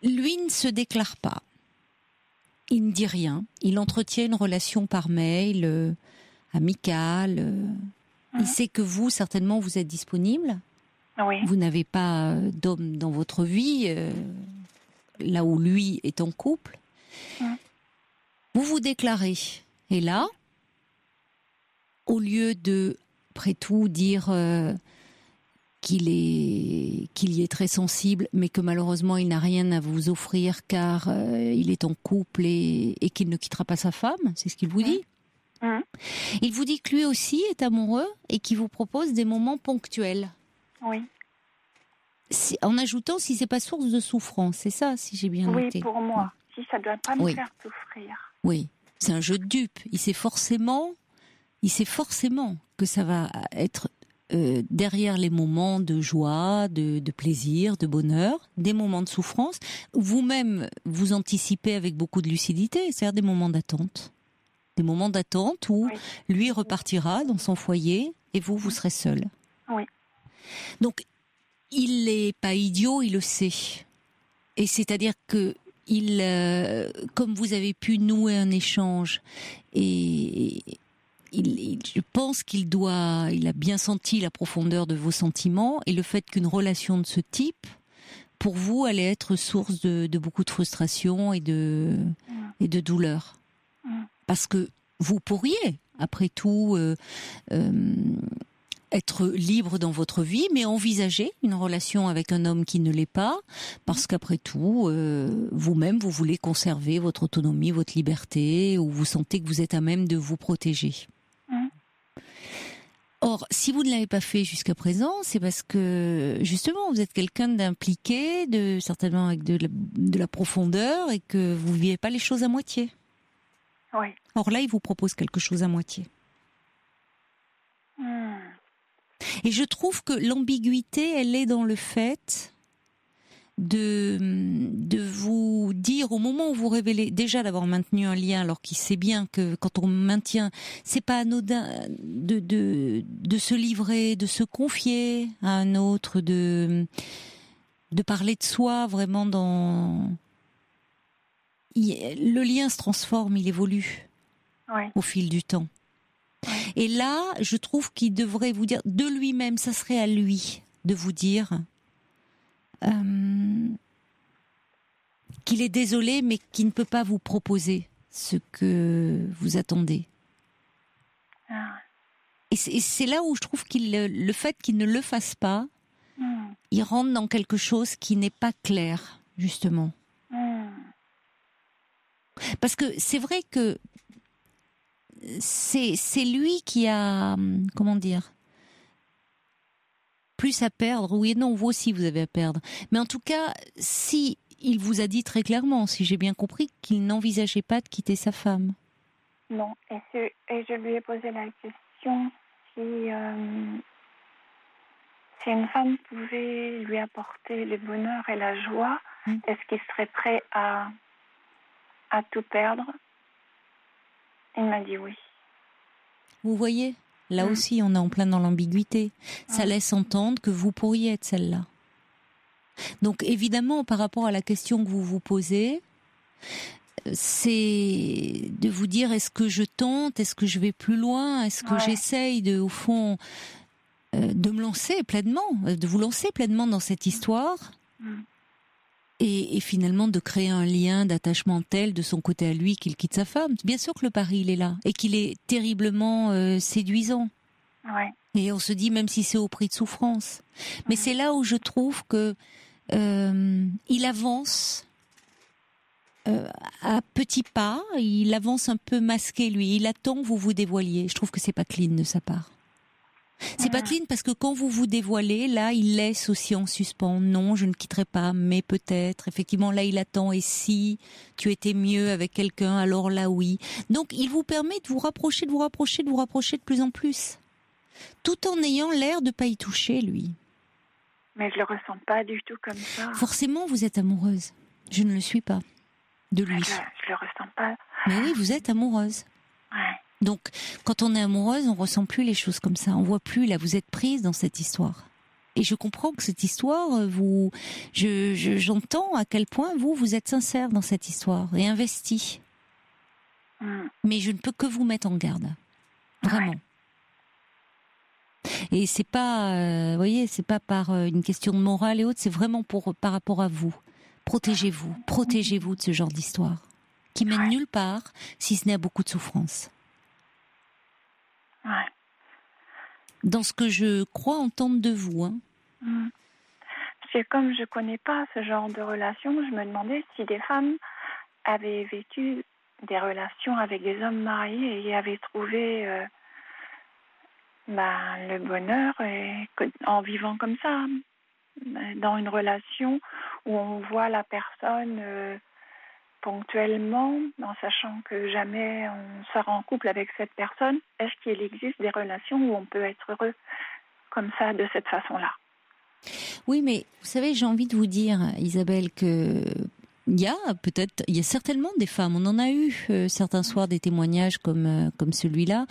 ne se déclare pas. Il ne dit rien. Il entretient une relation par mail, amicale. Il sait que vous, certainement, vous êtes disponible. Oui. Vous n'avez pas d'homme dans votre vie, là où lui est en couple. Vous vous déclarez. Et là, au lieu de, après tout, dire qu'il y est très sensible, mais que malheureusement il n'a rien à vous offrir car il est en couple et qu'il ne quittera pas sa femme, c'est ce qu'il vous dit. Il vous dit que lui aussi est amoureux et qu'il vous propose des moments ponctuels. Oui. En ajoutant si c'est pas source de souffrance, c'est ça, si j'ai bien noté. Oui, pour moi. Si ça ne doit pas me faire souffrir. Oui, c'est un jeu de dupe. Il sait forcément que ça va être derrière les moments de joie, de plaisir, de bonheur, des moments de souffrance. Vous-même, vous anticipez avec beaucoup de lucidité, c'est-à-dire des moments d'attente. Des moments d'attente où lui repartira dans son foyer et vous serez seul. Oui. Donc, il n'est pas idiot, il le sait. Et c'est-à-dire que comme vous avez pu nouer un échange et je pense qu'il a bien senti la profondeur de vos sentiments et le fait qu'une relation de ce type, pour vous, allait être source de beaucoup de frustration et de douleur. Parce que vous pourriez, après tout, être libre dans votre vie, mais envisager une relation avec un homme qui ne l'est pas, parce qu'après tout, vous-même, vous voulez conserver votre autonomie, votre liberté, ou vous sentez que vous êtes à même de vous protéger. Or, si vous ne l'avez pas fait jusqu'à présent, c'est parce que, justement, vous êtes quelqu'un d'impliqué, certainement avec de la profondeur, et que vous ne vivez pas les choses à moitié. Oui. Or là, il vous propose quelque chose à moitié. Et je trouve que l'ambiguïté, elle est dans le fait de vous dire, au moment où vous révélez, déjà d'avoir maintenu un lien, alors qu'il sait bien que quand on maintient, c'est pas anodin de se livrer, de se confier à un autre, de parler de soi vraiment le lien se transforme, il évolue au fil du temps. Et là, je trouve qu'il devrait vous dire, de lui-même, ça serait à lui de vous dire qu'il est désolé, mais qu'il ne peut pas vous proposer ce que vous attendez. Et c'est là où je trouve le fait qu'il ne le fasse pas, il rentre dans quelque chose qui n'est pas clair, justement. Parce que c'est vrai que c'est lui qui a, comment dire, plus à perdre. Oui et non, vous aussi vous avez à perdre. Mais en tout cas, si il vous a dit très clairement, si j'ai bien compris, qu'il n'envisageait pas de quitter sa femme. Non, et je lui ai posé la question si une femme pouvait lui apporter le bonheur et la joie, est-ce qu'il serait prêt à tout perdre? Il m'a dit oui. Vous voyez, là aussi, on est en plein dans l'ambiguïté. Ça laisse entendre que vous pourriez être celle-là. Donc, évidemment, par rapport à la question que vous vous posez, c'est de vous dire, est-ce que je tente? Est-ce que je vais plus loin? Est-ce que j'essaye au fond, de me lancer pleinement, de vous lancer pleinement dans cette histoire? Et finalement de créer un lien d'attachement tel de son côté à lui qu'il quitte sa femme. Bien sûr que le pari, il est là. Et qu'il est terriblement séduisant. Et on se dit, même si c'est au prix de souffrance. Mais c'est là où je trouve que il avance à petits pas, il avance un peu masqué, lui. Il attend que vous vous dévoiliez. Je trouve que c'est pas clean de sa part. C'est pas clean parce que quand vous vous dévoilez, là, il laisse aussi en suspens. Non, je ne quitterai pas, mais peut-être. Effectivement, là, il attend. Et si tu étais mieux avec quelqu'un, alors là, oui. Donc, il vous permet de vous rapprocher de plus en plus. tout en ayant l'air de pas y toucher, lui. Mais je le ressens pas du tout comme ça. Forcément, vous êtes amoureuse. Je ne le suis pas. De lui. Je le ressens pas. Mais oui, vous êtes amoureuse. Ouais. Donc, quand on est amoureuse, on ressent plus les choses comme ça. On voit plus, là, vous êtes prise dans cette histoire. Et je comprends que cette histoire, j'entends à quel point vous êtes sincère dans cette histoire et investi. Mais je ne peux que vous mettre en garde. Vraiment. Ouais. Et c'est pas, vous voyez, c'est pas par une question de morale et autres, c'est vraiment par rapport à vous. Protégez-vous de ce genre d'histoire qui mène nulle part, si ce n'est à beaucoup de souffrance. Ouais. Dans ce que je crois entendre de vous. Hein. Parce que comme je connais pas ce genre de relation, je me demandais si des femmes avaient vécu des relations avec des hommes mariés et avaient trouvé le bonheur en vivant comme ça, dans une relation où on voit la personne ponctuellement, en sachant que jamais on sera en couple avec cette personne. Est-ce qu'il existe des relations où on peut être heureux comme ça, de cette façon-là? Oui, mais vous savez, j'ai envie de vous dire, Isabelle, que il y a certainement des femmes, on en a eu certains soirs des témoignages comme celui-là,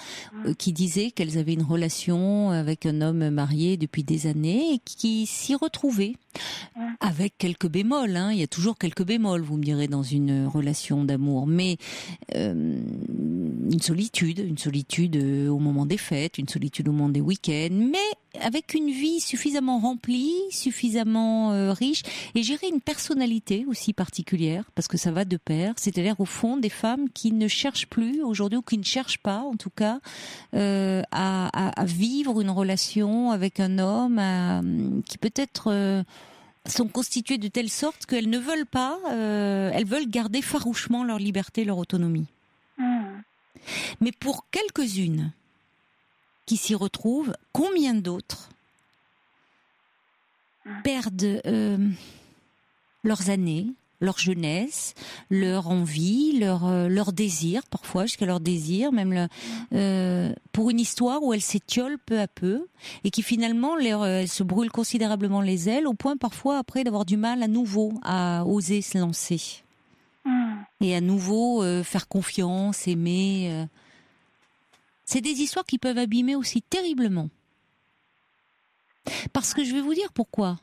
qui disaient qu'elles avaient une relation avec un homme marié depuis des années et qui s'y retrouvaient. Avec quelques bémols, hein. Il y a toujours quelques bémols, vous me direz, dans une relation d'amour, mais une solitude au moment des fêtes, une solitude au moment des week-ends, mais avec une vie suffisamment remplie, suffisamment riche, et gérer une personnalité aussi particulière, parce que ça va de pair, c'est-à-dire au fond des femmes qui ne cherchent plus aujourd'hui, ou qui ne cherchent pas en tout cas, à vivre une relation avec un homme qui peut-être sont constituées de telle sorte qu'elles ne veulent pas, elles veulent garder farouchement leur liberté, leur autonomie. Mais pour quelques-unes qui s'y retrouvent, combien d'autres perdent leurs années, leur jeunesse, leur envie, leur désir, parfois jusqu'à leur désir, même pour une histoire où elles s'étiolent peu à peu et qui finalement se brûlent considérablement les ailes au point parfois après d'avoir du mal à nouveau à oser se lancer et à nouveau faire confiance, aimer. C'est des histoires qui peuvent abîmer aussi terriblement. Parce que je vais vous dire pourquoi.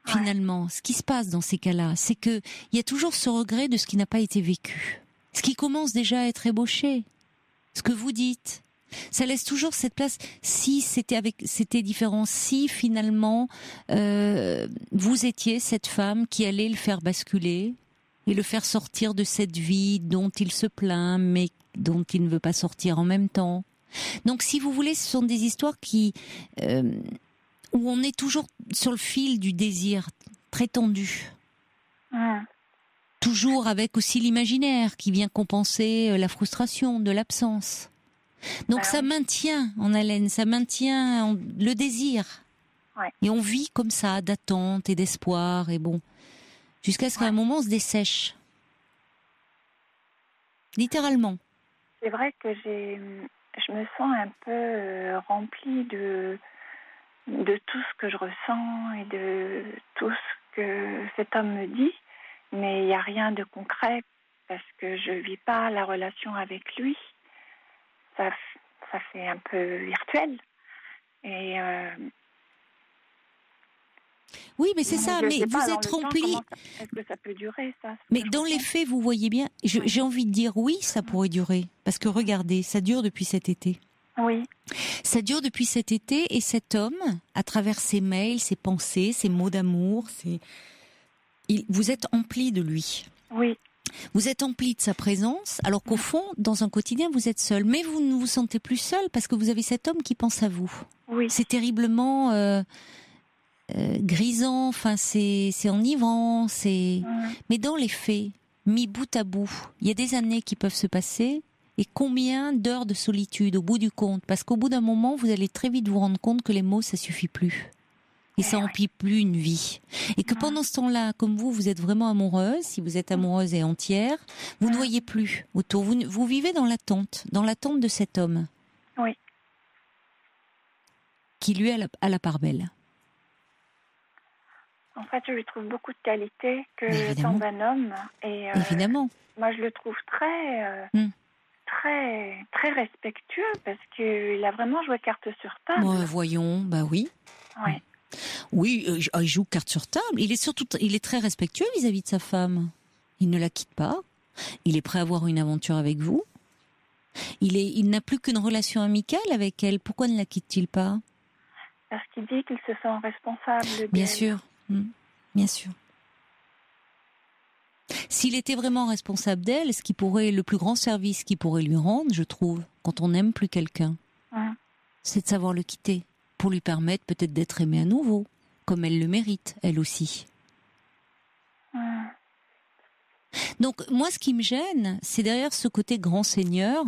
Finalement, ce qui se passe dans ces cas-là, c'est que il y a toujours ce regret de ce qui n'a pas été vécu, ce qui commence déjà à être ébauché. Ce que vous dites, ça laisse toujours cette place. Si c'était différent, si finalement vous étiez cette femme qui allait le faire basculer et le faire sortir de cette vie dont il se plaint, mais dont il ne veut pas sortir en même temps. Donc, si vous voulez, ce sont des histoires où on est toujours sur le fil du désir, très tendu. Toujours avec aussi l'imaginaire qui vient compenser la frustration de l'absence. Donc ça maintient en haleine, ça maintient le désir. Et on vit comme ça, d'attente et d'espoir, et bon, jusqu'à ce qu'à un moment on se dessèche. Littéralement. C'est vrai que je me sens un peu remplie de tout ce que je ressens et de tout ce que cet homme me dit, mais il n'y a rien de concret parce que je ne vis pas la relation avec lui. Ça fait un peu virtuel. Et oui, mais c'est ça, mais vous êtes rempli. Est-ce que ça peut durer, ça? Mais dans les faits, vous voyez bien, j'ai envie de dire oui, ça pourrait durer. Parce que regardez, ça dure depuis cet été. Oui. Ça dure depuis cet été et cet homme, à travers ses mails, ses pensées, ses mots d'amour, vous êtes empli de lui. Oui. Vous êtes empli de sa présence, alors qu'au fond, dans un quotidien, vous êtes seul. Mais vous ne vous sentez plus seul parce que vous avez cet homme qui pense à vous. Oui. C'est terriblement grisant, enfin c'est enivrant, mais dans les faits, mis bout à bout, il y a des années qui peuvent se passer. Et combien d'heures de solitude au bout du compte? Parce qu'au bout d'un moment, vous allez très vite vous rendre compte que les mots, ça suffit plus. Et ça emplit plus une vie. Et que pendant ce temps-là, comme vous êtes vraiment amoureuse, si vous êtes amoureuse et entière, vous ne voyez plus autour. Vous vivez dans l'attente de cet homme. Oui. qui lui a la part belle. En fait, je lui trouve beaucoup de qualités que évidemment. tombe un homme. Et, Évidemment. moi, je le trouve très, très respectueux parce qu'il a vraiment joué carte sur table. Voyons, bah oui. Ouais. Oui, il joue carte sur table. Il est très respectueux vis-à-vis de sa femme. Il ne la quitte pas. Il est prêt à avoir une aventure avec vous. Il n'a plus qu'une relation amicale avec elle. Pourquoi ne la quitte-t-il pas ? Parce qu'il dit qu'il se sent responsable d'elle. Bien sûr. Bien sûr. S'il était vraiment responsable d'elle, le plus grand service qu'il pourrait lui rendre, je trouve, quand on n'aime plus quelqu'un, c'est de savoir le quitter, pour lui permettre peut-être d'être aimée à nouveau, comme elle le mérite, elle aussi. Donc, moi, ce qui me gêne, c'est derrière ce côté grand seigneur,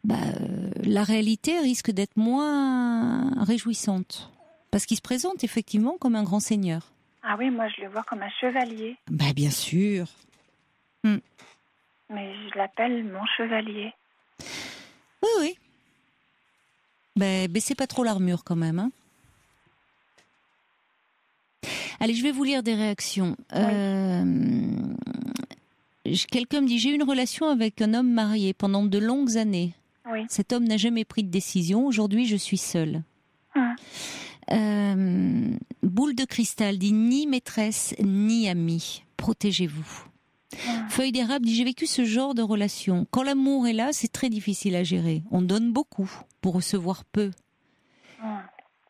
la réalité risque d'être moins réjouissante. Parce qu'il se présente effectivement comme un grand seigneur. Ah oui, moi je le vois comme un chevalier. Bien sûr. Mais je l'appelle mon chevalier. Oui. Baissez pas trop l'armure quand même. Hein. Allez, je vais vous lire des réactions. Quelqu'un me dit, j'ai eu une relation avec un homme marié pendant de longues années. Oui. Cet homme n'a jamais pris de décision. Aujourd'hui, je suis seule. Boule de cristal dit, ni maîtresse, ni amie. Protégez-vous. Feuille d'érable dit, j'ai vécu ce genre de relation. Quand l'amour est là, c'est très difficile à gérer. On donne beaucoup pour recevoir peu.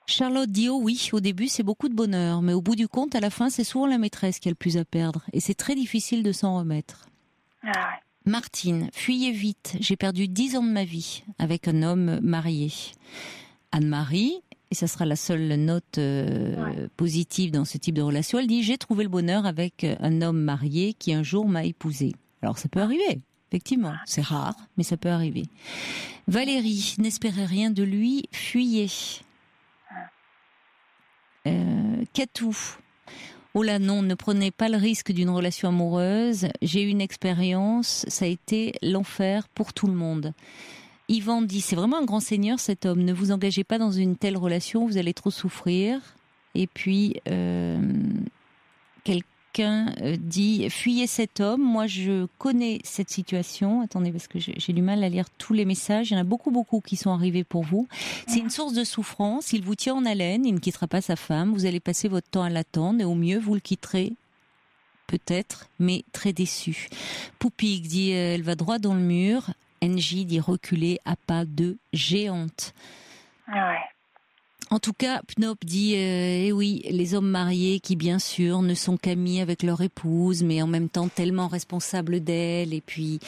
Charlotte dit, oh oui, au début c'est beaucoup de bonheur, mais au bout du compte, à la fin, c'est souvent la maîtresse qui a le plus à perdre. Et c'est très difficile de s'en remettre. Martine, fuyez vite, j'ai perdu 10 ans de ma vie avec un homme marié. Anne-Marie, et ça sera la seule note positive dans ce type de relation, elle dit, j'ai trouvé le bonheur avec un homme marié qui un jour m'a épousée. Alors ça peut arriver, effectivement, c'est rare, mais ça peut arriver. Valérie, n'espérez rien de lui, fuyez. Katou, oh là non, ne prenez pas le risque d'une relation amoureuse, j'ai eu une expérience, ça a été l'enfer pour tout le monde. Yvan dit, c'est vraiment un grand seigneur cet homme, ne vous engagez pas dans une telle relation, vous allez trop souffrir. Et puis quelqu'un dit, fuyez cet homme, moi je connais cette situation, attendez parce que j'ai du mal à lire tous les messages, il y en a beaucoup qui sont arrivés pour vous. C'est une source de souffrance, il vous tient en haleine, il ne quittera pas sa femme, vous allez passer votre temps à l'attendre et au mieux vous le quitterez peut-être, mais très déçu. Poupik dit, elle va droit dans le mur. NJ dit reculer à pas de géante. En tout cas, Pnop dit oui, les hommes mariés qui bien sûr ne sont qu'amis avec leur épouse, mais en même temps tellement responsables d'elle, et puis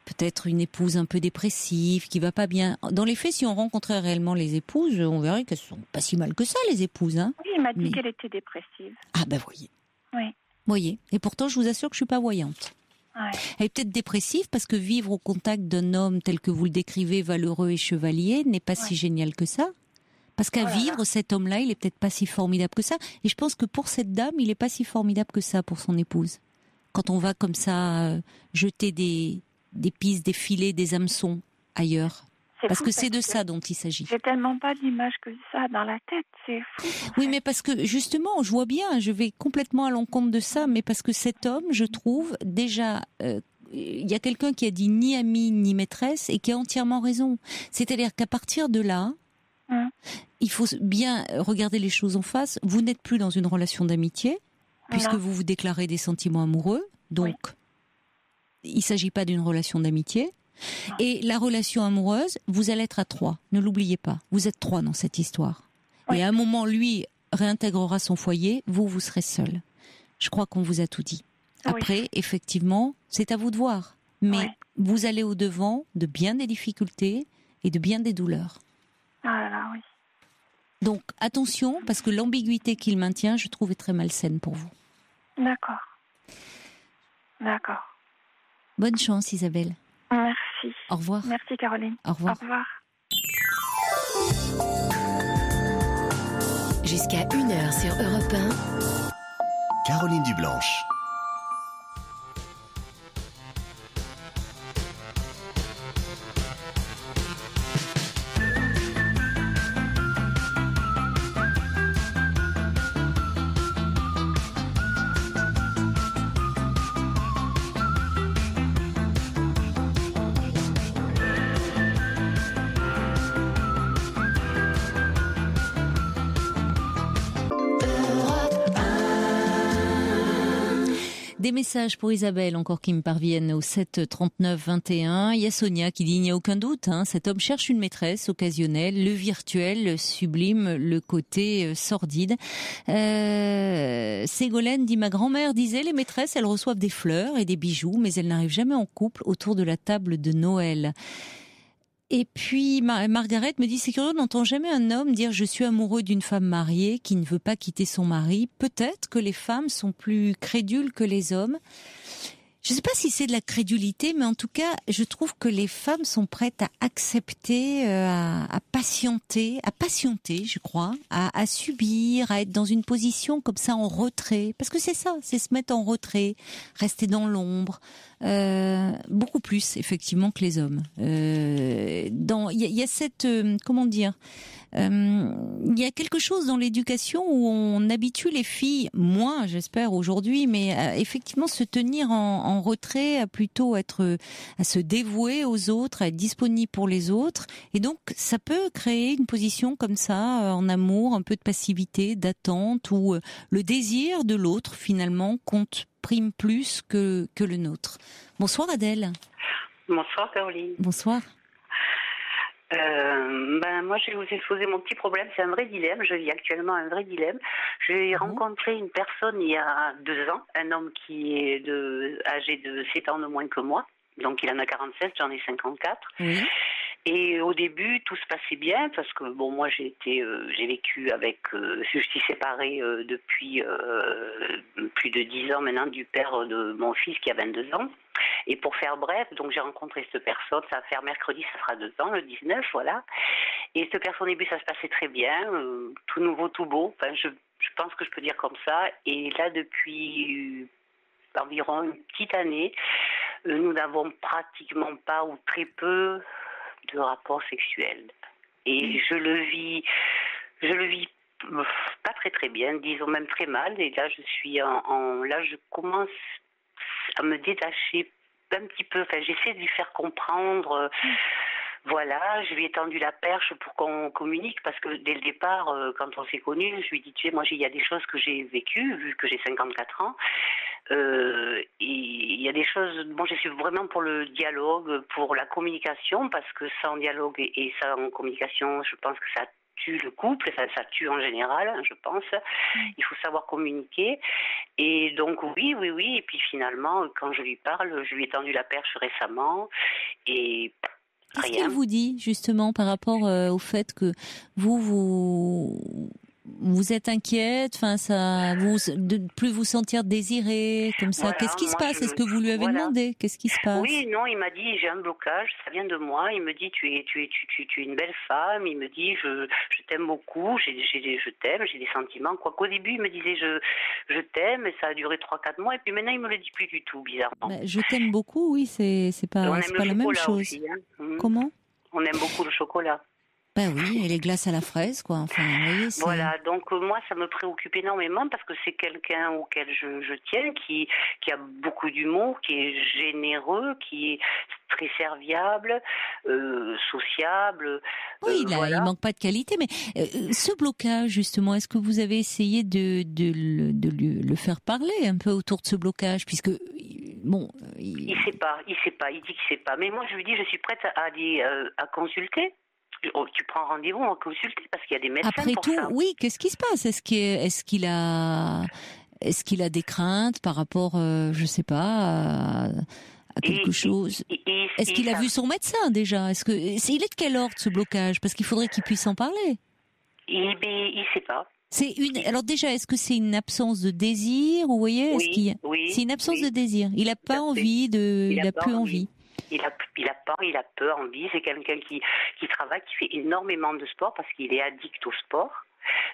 peut-être une épouse un peu dépressive, qui va pas bien. Dans les faits, si on rencontrait réellement les épouses, on verrait qu'elles sont pas si mal que ça, les épouses. Hein. Oui, il m'a dit qu'elle était dépressive. Ah voyez. Oui. Voyez. Et pourtant, je vous assure que je suis pas voyante. Elle est peut-être dépressive parce que vivre au contact d'un homme tel que vous le décrivez, valeureux et chevalier, n'est pas si génial que ça. Parce qu'à vivre, cet homme-là, il est peut-être pas si formidable que ça. Et je pense que pour cette dame, il est pas si formidable que ça pour son épouse. Quand on va comme ça jeter des pistes, des filets, des hameçons ailleurs. Parce que c'est de ça dont il s'agit. J'ai tellement pas d'image que ça dans la tête, c'est fou. Oui, mais parce que justement, je vois bien, je vais complètement à l'encontre de ça, mais parce que cet homme, je trouve, déjà, il y a quelqu'un qui a dit ni ami ni maîtresse et qui a entièrement raison. C'est-à-dire qu'à partir de là, il faut bien regarder les choses en face. Vous n'êtes plus dans une relation d'amitié, puisque vous vous déclarez des sentiments amoureux, donc il ne s'agit pas d'une relation d'amitié. Et la relation amoureuse, vous allez être à 3. Ne l'oubliez pas. Vous êtes 3 dans cette histoire. Et à un moment, lui réintégrera son foyer. Vous serez seul. Je crois qu'on vous a tout dit. Après, effectivement, c'est à vous de voir. Mais vous allez au-devant de bien des difficultés et de bien des douleurs. Ah là, oui. Donc, attention, parce que l'ambiguïté qu'il maintient, je trouve, est très malsaine pour vous. D'accord. Bonne chance, Isabelle. Merci. Au revoir. Merci, Caroline. Au revoir. Au revoir. Jusqu'à 1h sur Europe 1. Caroline Dublanche. Des messages pour Isabelle encore qui me parviennent au 7 39 21. Il y a Sonia qui dit il n'y a aucun doute, cet homme cherche une maîtresse occasionnelle, le virtuel sublime le côté sordide. Ségolène dit ma grand-mère disait les maîtresses elles reçoivent des fleurs et des bijoux mais elles n'arrivent jamais en couple autour de la table de Noël. Et puis Margaret me dit c'est curieux, on n'entend jamais un homme dire je suis amoureux d'une femme mariée qui ne veut pas quitter son mari. Peut-être que les femmes sont plus crédules que les hommes. Je ne sais pas si c'est de la crédulité, mais en tout cas, je trouve que les femmes sont prêtes à accepter, à patienter, je crois, à subir, à être dans une position comme ça en retrait. Parce que c'est ça, c'est se mettre en retrait, rester dans l'ombre, beaucoup plus effectivement que les hommes. Il y a cette, comment dire. Il y a quelque chose dans l'éducation où on habitue les filles, moins j'espère aujourd'hui, mais à effectivement se tenir en retrait, à plutôt à se dévouer aux autres, à être disponible pour les autres, et donc ça peut créer une position comme ça en amour, un peu de passivité, d'attente, où le désir de l'autre finalement prime plus que le nôtre. Bonsoir Adèle. Bonsoir Caroline. Bonsoir. Moi, je vais vous exposer mon petit problème. C'est un vrai dilemme. Je vis actuellement un vrai dilemme. J'ai rencontré une personne il y a 2 ans, un homme qui est âgé de 7 ans de moins que moi. Donc, il en a 47, j'en ai 54. Oui. Et au début, tout se passait bien parce que moi j'ai vécu avec, je suis séparée depuis plus de 10 ans maintenant du père de mon fils qui a 22 ans. Et pour faire bref, donc j'ai rencontré cette personne, ça va faire mercredi, ça fera 2 ans, le 19, voilà. Et cette personne au début, ça se passait très bien, tout nouveau, tout beau. Enfin, je pense que je peux dire comme ça. Et là, depuis environ une petite année, nous n'avons pratiquement pas ou très peu de rapports sexuels. Et je le vis pas très très bien, disons même très mal. Et là, je commence à me détacher un petit peu. Enfin, j'essaie de lui faire comprendre. Voilà, je lui ai tendu la perche pour qu'on communique parce que dès le départ, quand on s'est connus, je lui ai dit, tu sais, moi il y a des choses que j'ai vécues, vu que j'ai 54 ans. Et il y a des choses, je suis vraiment pour le dialogue, pour la communication, parce que sans dialogue et sans communication, je pense que ça tue le couple, ça tue en général, je pense. Il faut savoir communiquer. Et donc oui. Et puis finalement, quand je lui parle, je lui ai tendu la perche récemment et qu'est-ce qu'elle vous dit justement par rapport au fait que vous êtes inquiète, de plus vous sentir désirée, comme ça. Voilà, qu'est-ce qui se passe? Est-ce que vous lui avez demandé? Qu'est-ce qui se passe? Oui, non, il m'a dit j'ai un blocage, ça vient de moi. Il me dit tu es une belle femme. Il me dit je t'aime beaucoup, je t'aime, j'ai des sentiments. Quoi qu'au début il me disait je t'aime, et ça a duré 3-4 mois, et puis maintenant il me le dit plus du tout, bizarrement. Je t'aime beaucoup, oui, c'est pas la même chose. Aussi, hein. Comment? On aime beaucoup le chocolat. Ben oui, et les glaces à la fraise, quoi. Enfin, vous voyez, voilà, donc moi, ça me préoccupe énormément parce que c'est quelqu'un auquel je tiens, qui a beaucoup d'humour, qui est généreux, qui est très serviable, sociable. Oui, il manque pas de qualité, mais ce blocage, justement, est-ce que vous avez essayé de le faire parler un peu autour de ce blocage, puisque il sait pas, il dit qu'il sait pas. Mais moi, je lui dis, je suis prête à aller à consulter. Tu prends rendez-vous, on va consulter parce qu'il y a des médecins. Après pour tout, ça. Oui, qu'est-ce qui se passe? Est-ce qu'il a des craintes par rapport, je sais pas, à quelque chose? Est-ce qu'il a vu son médecin déjà? Il est de quel ordre ce blocage? Parce qu'il faudrait qu'il puisse en parler. Il sait pas. Alors déjà, est-ce que c'est une absence de désir? Vous voyez, c'est une absence de désir. Il a pas envie il a plus envie. Il a peur, envie. C'est quelqu'un qui travaille, qui fait énormément de sport parce qu'il est addict au sport.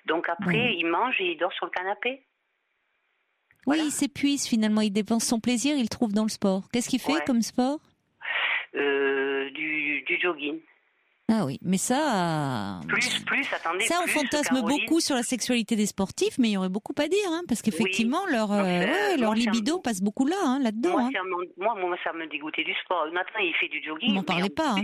Donc après, il mange et il dort sur le canapé. Voilà. Oui, il s'épuise finalement. Il dépense son plaisir, il le trouve dans le sport. Qu'est-ce qu'il fait comme sport? Du jogging. Ah oui, mais ça... attendez. Ça, on fantasme beaucoup sur la sexualité des sportifs, mais il y aurait beaucoup à dire, parce qu'effectivement, leur libido passe beaucoup là-dedans. Moi, ça me dégoûtait du sport. Maintenant, il fait du jogging. Vous m'en parlez pas,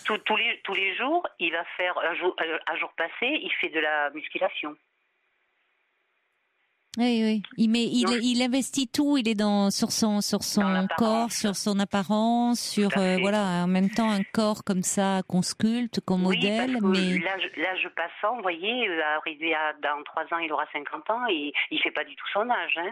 tous les jours, il va faire, un jour passé, il fait de la musculation. Oui. Il investit tout. Il est sur son corps, sur son apparence, sur voilà. En même temps, un corps comme ça qu'on sculpte, qu'on modèle. Parce que mais l'âge passant, vous voyez, arrivé dans 3 ans, il aura 50 ans et il fait pas du tout son âge. Hein.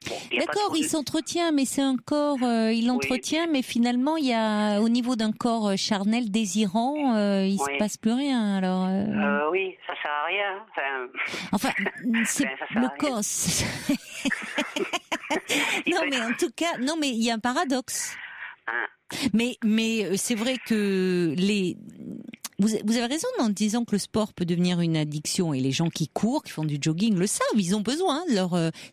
Bon, d'accord, il s'entretient, mais c'est un corps, il l'entretient, mais finalement, il y a, au niveau d'un corps charnel désirant, il se passe plus rien, alors. Oui, ça sert à rien. Enfin, c'est le corps. Non, mais en tout cas, mais il y a un paradoxe. Mais c'est vrai que vous avez raison en disant que le sport peut devenir une addiction, et les gens qui courent, qui font du jogging le savent, ils ont besoin.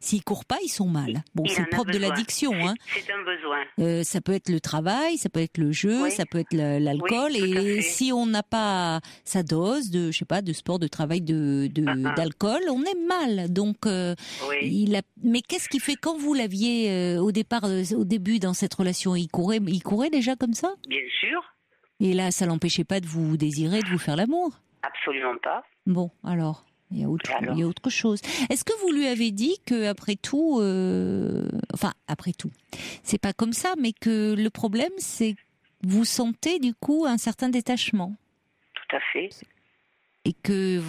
S'ils courent pas, ils sont mal. Bon, c'est le propre de l'addiction. C'est un besoin. Ça peut être le travail, ça peut être le jeu, ça peut être l'alcool, et si on n'a pas sa dose de, je sais pas, de sport, de travail, d'alcool, on est mal. Donc, mais qu'est-ce qui fait, quand vous l'aviez au début dans cette relation, il courait déjà comme ça? Bien sûr. Et là, ça l'empêchait pas de vous désirer, de vous faire l'amour? Absolument pas. Bon, alors, il y a autre chose. Est-ce que vous lui avez dit que après tout, après tout, c'est pas comme ça, mais que le problème, c'est que vous sentez du coup un certain détachement? Tout à fait. Et que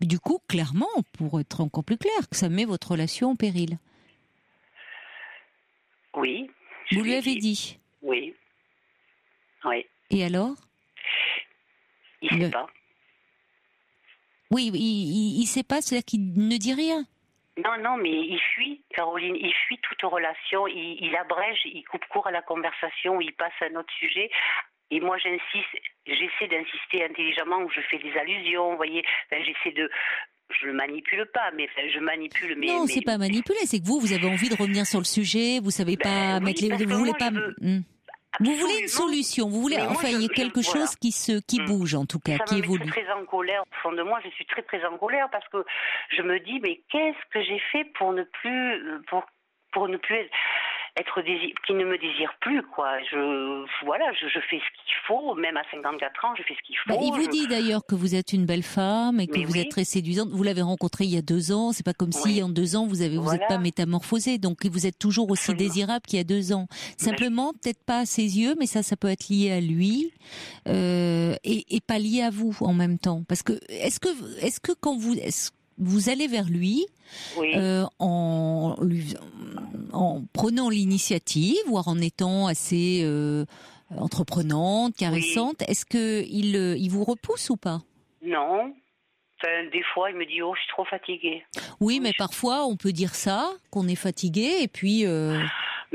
du coup, clairement, pour être encore plus clair, que ça met votre relation en péril. Oui. Vous lui avez dit? Oui. Oui. Et alors? Il sait pas. Oui, il sait pas, c'est-à-dire qu'il ne dit rien. Non, mais il fuit, Caroline, il fuit toute relation, il abrège, il coupe court à la conversation, il passe à un autre sujet. Et moi, j'essaie d'insister intelligemment, je fais des allusions, vous voyez, je le manipule pas, mais je manipule. Non, c'est pas manipuler, c'est que vous avez envie de revenir sur le sujet, vous savez pas mettre vous voulez pas. Vous voulez une solution, vous voulez, il y a quelque chose qui bouge en tout cas, qui évolue. Je suis très en colère au fond de moi, je suis très très en colère parce que je me dis mais qu'est-ce que j'ai fait pour ne plus être qui ne me désire plus, quoi. Je fais ce qu'il faut, même à 54 ans, je fais ce qu'il faut. Il vous dit d'ailleurs que vous êtes une belle femme et que vous êtes très séduisante. Vous l'avez rencontré il y a 2 ans. C'est pas comme si en 2 ans vous êtes pas métamorphosé. Donc vous êtes toujours aussi désirable qu'il y a 2 ans. Simplement, peut-être pas à ses yeux, mais ça peut être lié à lui et pas lié à vous en même temps. Parce que est-ce que quand vous allez vers lui, en prenant l'initiative, voire en étant assez entreprenante, caressante, est-ce que il vous repousse ou pas? Non. Enfin, des fois, il me dit je suis trop fatiguée. Oui, mais parfois on peut dire ça, qu'on est fatigué, et puis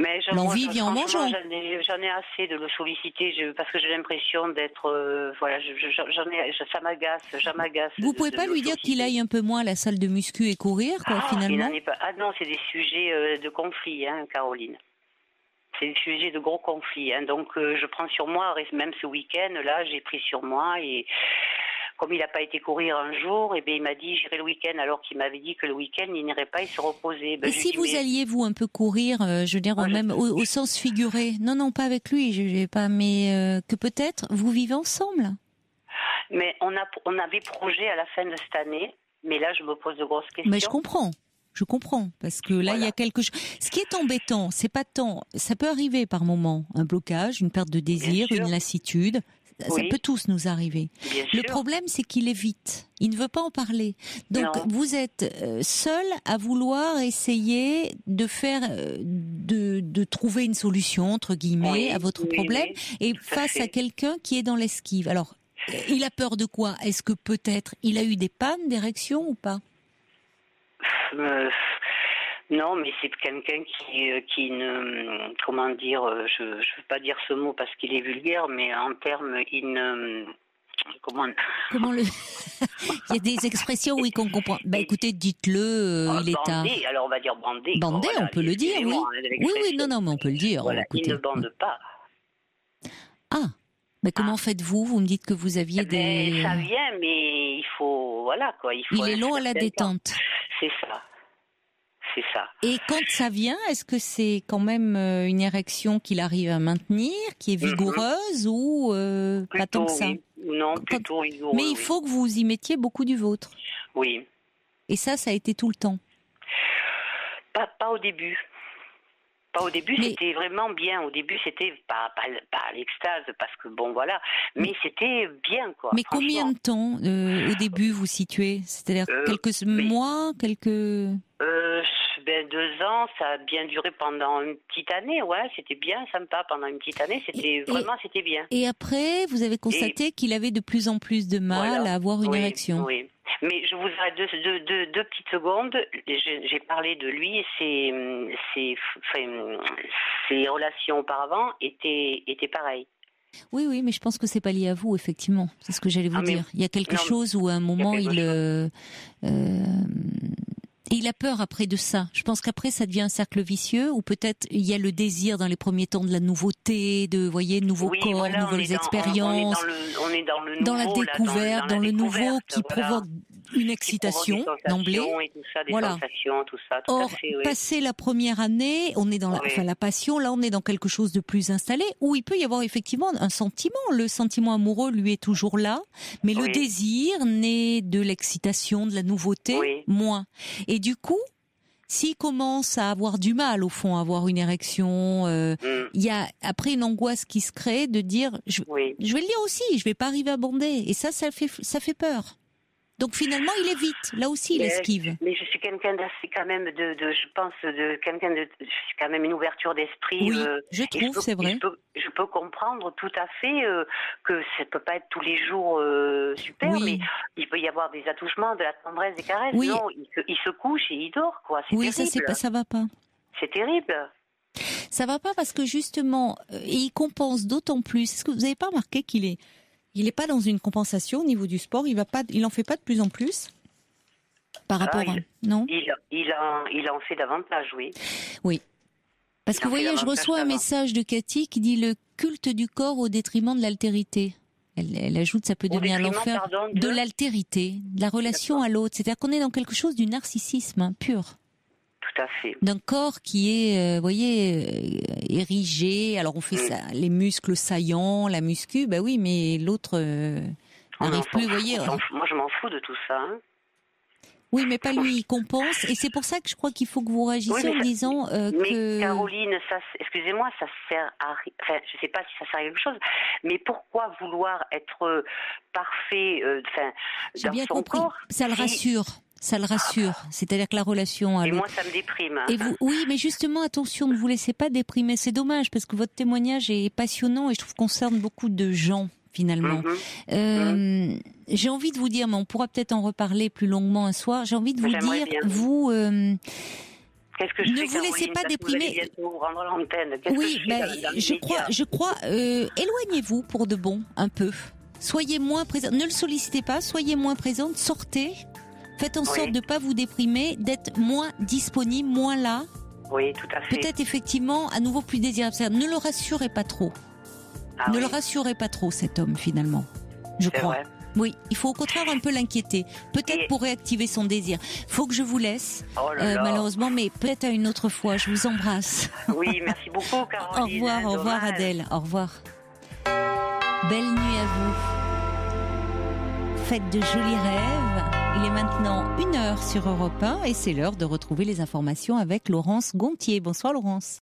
mais l'envie vient en mangeant. J'en ai assez de le solliciter, parce que j'ai l'impression d'être, ça m'agace. Vous pouvez pas lui dire qu'il aille un peu moins à la salle de muscu et courir, quoi, finalement? Non, c'est des sujets de conflit, Caroline. C'est des sujets de gros conflits, donc je prends sur moi, même ce week-end, là, j'ai pris sur moi, et comme il n'a pas été courir un jour, il m'a dit j'irai le week-end, alors qu'il m'avait dit que le week-end il n'irait pas, il se reposait. Et si vous alliez vous un peu courir, je veux dire même au sens figuré, non pas avec lui, mais que peut-être vous vivez ensemble. Mais on avait projet à la fin de cette année, mais là je me pose de grosses questions. Mais je comprends, parce que là il y a quelque chose. Ce qui est embêtant, c'est pas tant, ça peut arriver par moment, un blocage, une perte de désir, une lassitude. Ça peut tous nous arriver. Le problème, c'est qu'il évite. Il ne veut pas en parler. Donc, vous êtes seul à vouloir essayer de faire, de trouver une solution, entre guillemets, à votre problème, et face à quelqu'un qui est dans l'esquive. Alors, il a peur de quoi? Est-ce que peut-être il a eu des pannes d'érection ou pas? Non, mais c'est quelqu'un qui ne, comment dire, je veux pas dire ce mot parce qu'il est vulgaire, mais en termes, il ne, comment le... Il y a des expressions qu'on comprend. Écoutez, dites-le, il est tard. Bandé, alors on va dire bandé. Bandé, on peut le dire, oui. Oui, non, mais on peut le dire. Voilà, il ne bande pas. Ah, mais comment faites-vous? Vous me dites que vous aviez des... Ça vient, mais il faut, voilà quoi. Il est long à la détente. C'est ça. C'est ça. Et quand ça vient, est-ce que c'est quand même une érection qu'il arrive à maintenir, qui est vigoureuse ou pas tant que ça? Oui. Non, plutôt vigoureuse. Mais il faut que vous y mettiez beaucoup du vôtre. Oui. Et ça a été tout le temps. pas au début. Pas au début, c'était vraiment bien. Au début, c'était pas l'extase, parce que bon, voilà. Mais c'était bien, quoi. Mais combien de temps, au début, vous situez? C'est-à-dire quelques mois, quelques... 2 ans, ça a bien duré pendant une petite année, ouais, c'était bien sympa pendant une petite année, c'était bien. Et après, vous avez constaté qu'il avait de plus en plus de mal à avoir une érection. Oui. Mais je vous arrête deux petites secondes. J'ai parlé de lui. Ses relations auparavant étaient pareilles. Oui, mais je pense que c'est pas lié à vous, effectivement. C'est ce que j'allais vous dire. Il y a quelque chose où à un moment il a peur après de ça. Je pense qu'après ça devient un cercle vicieux, où peut-être il y a le désir dans les premiers temps de la nouveauté, de nouveaux corps, nouvelles expériences. On est dans le nouveau, dans la découverte, dans le nouveau qui provoque une excitation d'emblée. Voilà. Or, passé la première année, on est dans la passion. Là, on est dans quelque chose de plus installé, où il peut y avoir effectivement un sentiment. Le sentiment amoureux, lui, est toujours là, mais le désir naît de l'excitation, de la nouveauté, moins. Et du coup, s'il commence à avoir du mal, au fond, à avoir une érection, il y a après une angoisse qui se crée de dire, je vais le dire aussi, je vais pas arriver à bander. Et ça fait peur. Donc finalement, il évite. Là aussi, il esquive. Mais je suis quelqu'un d'assez quand même je suis quand même une ouverture d'esprit. Oui, je trouve, c'est vrai. Je peux comprendre tout à fait que ça peut pas être tous les jours super, mais il peut y avoir des attouchements, de la tendresse, des caresses. Oui. Non, il se couche et il dort, quoi. C'est terrible. Ça va pas. C'est terrible. Ça va pas parce que justement, il compense d'autant plus. Est-ce que vous avez pas remarqué qu'il est pas dans une compensation au niveau du sport, il en fait pas de plus en plus par rapport non. Il en fait davantage, oui. Oui. Parce que vous voyez, je reçois un message de Cathy qui dit le culte du corps au détriment de l'altérité. Elle ajoute ça peut devenir l'enfer de l'altérité, de la relation à l'autre, c'est-à-dire qu'on est dans quelque chose du narcissisme pur. Tout à fait. D'un corps qui est, érigé. Alors on fait ça, les muscles saillants, la muscu, bah oui, mais l'autre n'arrive plus, vous voyez. Moi, je m'en fous de tout ça. Hein. Oui, mais pas lui, il compense. Et c'est pour ça que je crois qu'il faut que vous réagissiez en disant mais Caroline, excusez-moi, ça sert à rien. Enfin, je sais pas si ça sert à quelque chose, mais pourquoi vouloir être parfait J'ai dans bien son compris. corps? Ça le rassure. Ça le rassure, c'est-à-dire que la relation... Et moi, ça me déprime. Et vous, oui, mais justement, attention, ne vous laissez pas déprimer. C'est dommage, parce que votre témoignage est passionnant et je trouve qu'on concerne beaucoup de gens, finalement. J'ai envie de vous dire, mais on pourra peut-être en reparler plus longuement un soir, j'ai envie de vous dire, vous... Qu'est-ce que je ne vous laissez pas déprimer. Oui, je crois, éloignez-vous pour de bon, un peu. Soyez moins présente, ne le sollicitez pas, soyez moins présente, sortez... Faites en sorte de ne pas vous déprimer, d'être moins disponible, moins là. Oui, tout à fait. Peut-être effectivement, à nouveau plus désirable. Ne le rassurez pas trop. Le rassurez pas trop, cet homme, finalement. Je crois. Vrai. Oui, il faut au contraire un peu l'inquiéter. Peut-être pour réactiver son désir. Faut que je vous laisse, malheureusement, mais peut-être à une autre fois. Je vous embrasse. Oui, merci beaucoup, Caroline. Au revoir Adèle. Au revoir. Belle nuit à vous. Faites de jolis rêves. Il est maintenant 1h sur Europe 1 et c'est l'heure de retrouver les informations avec Laurence Gontier. Bonsoir Laurence.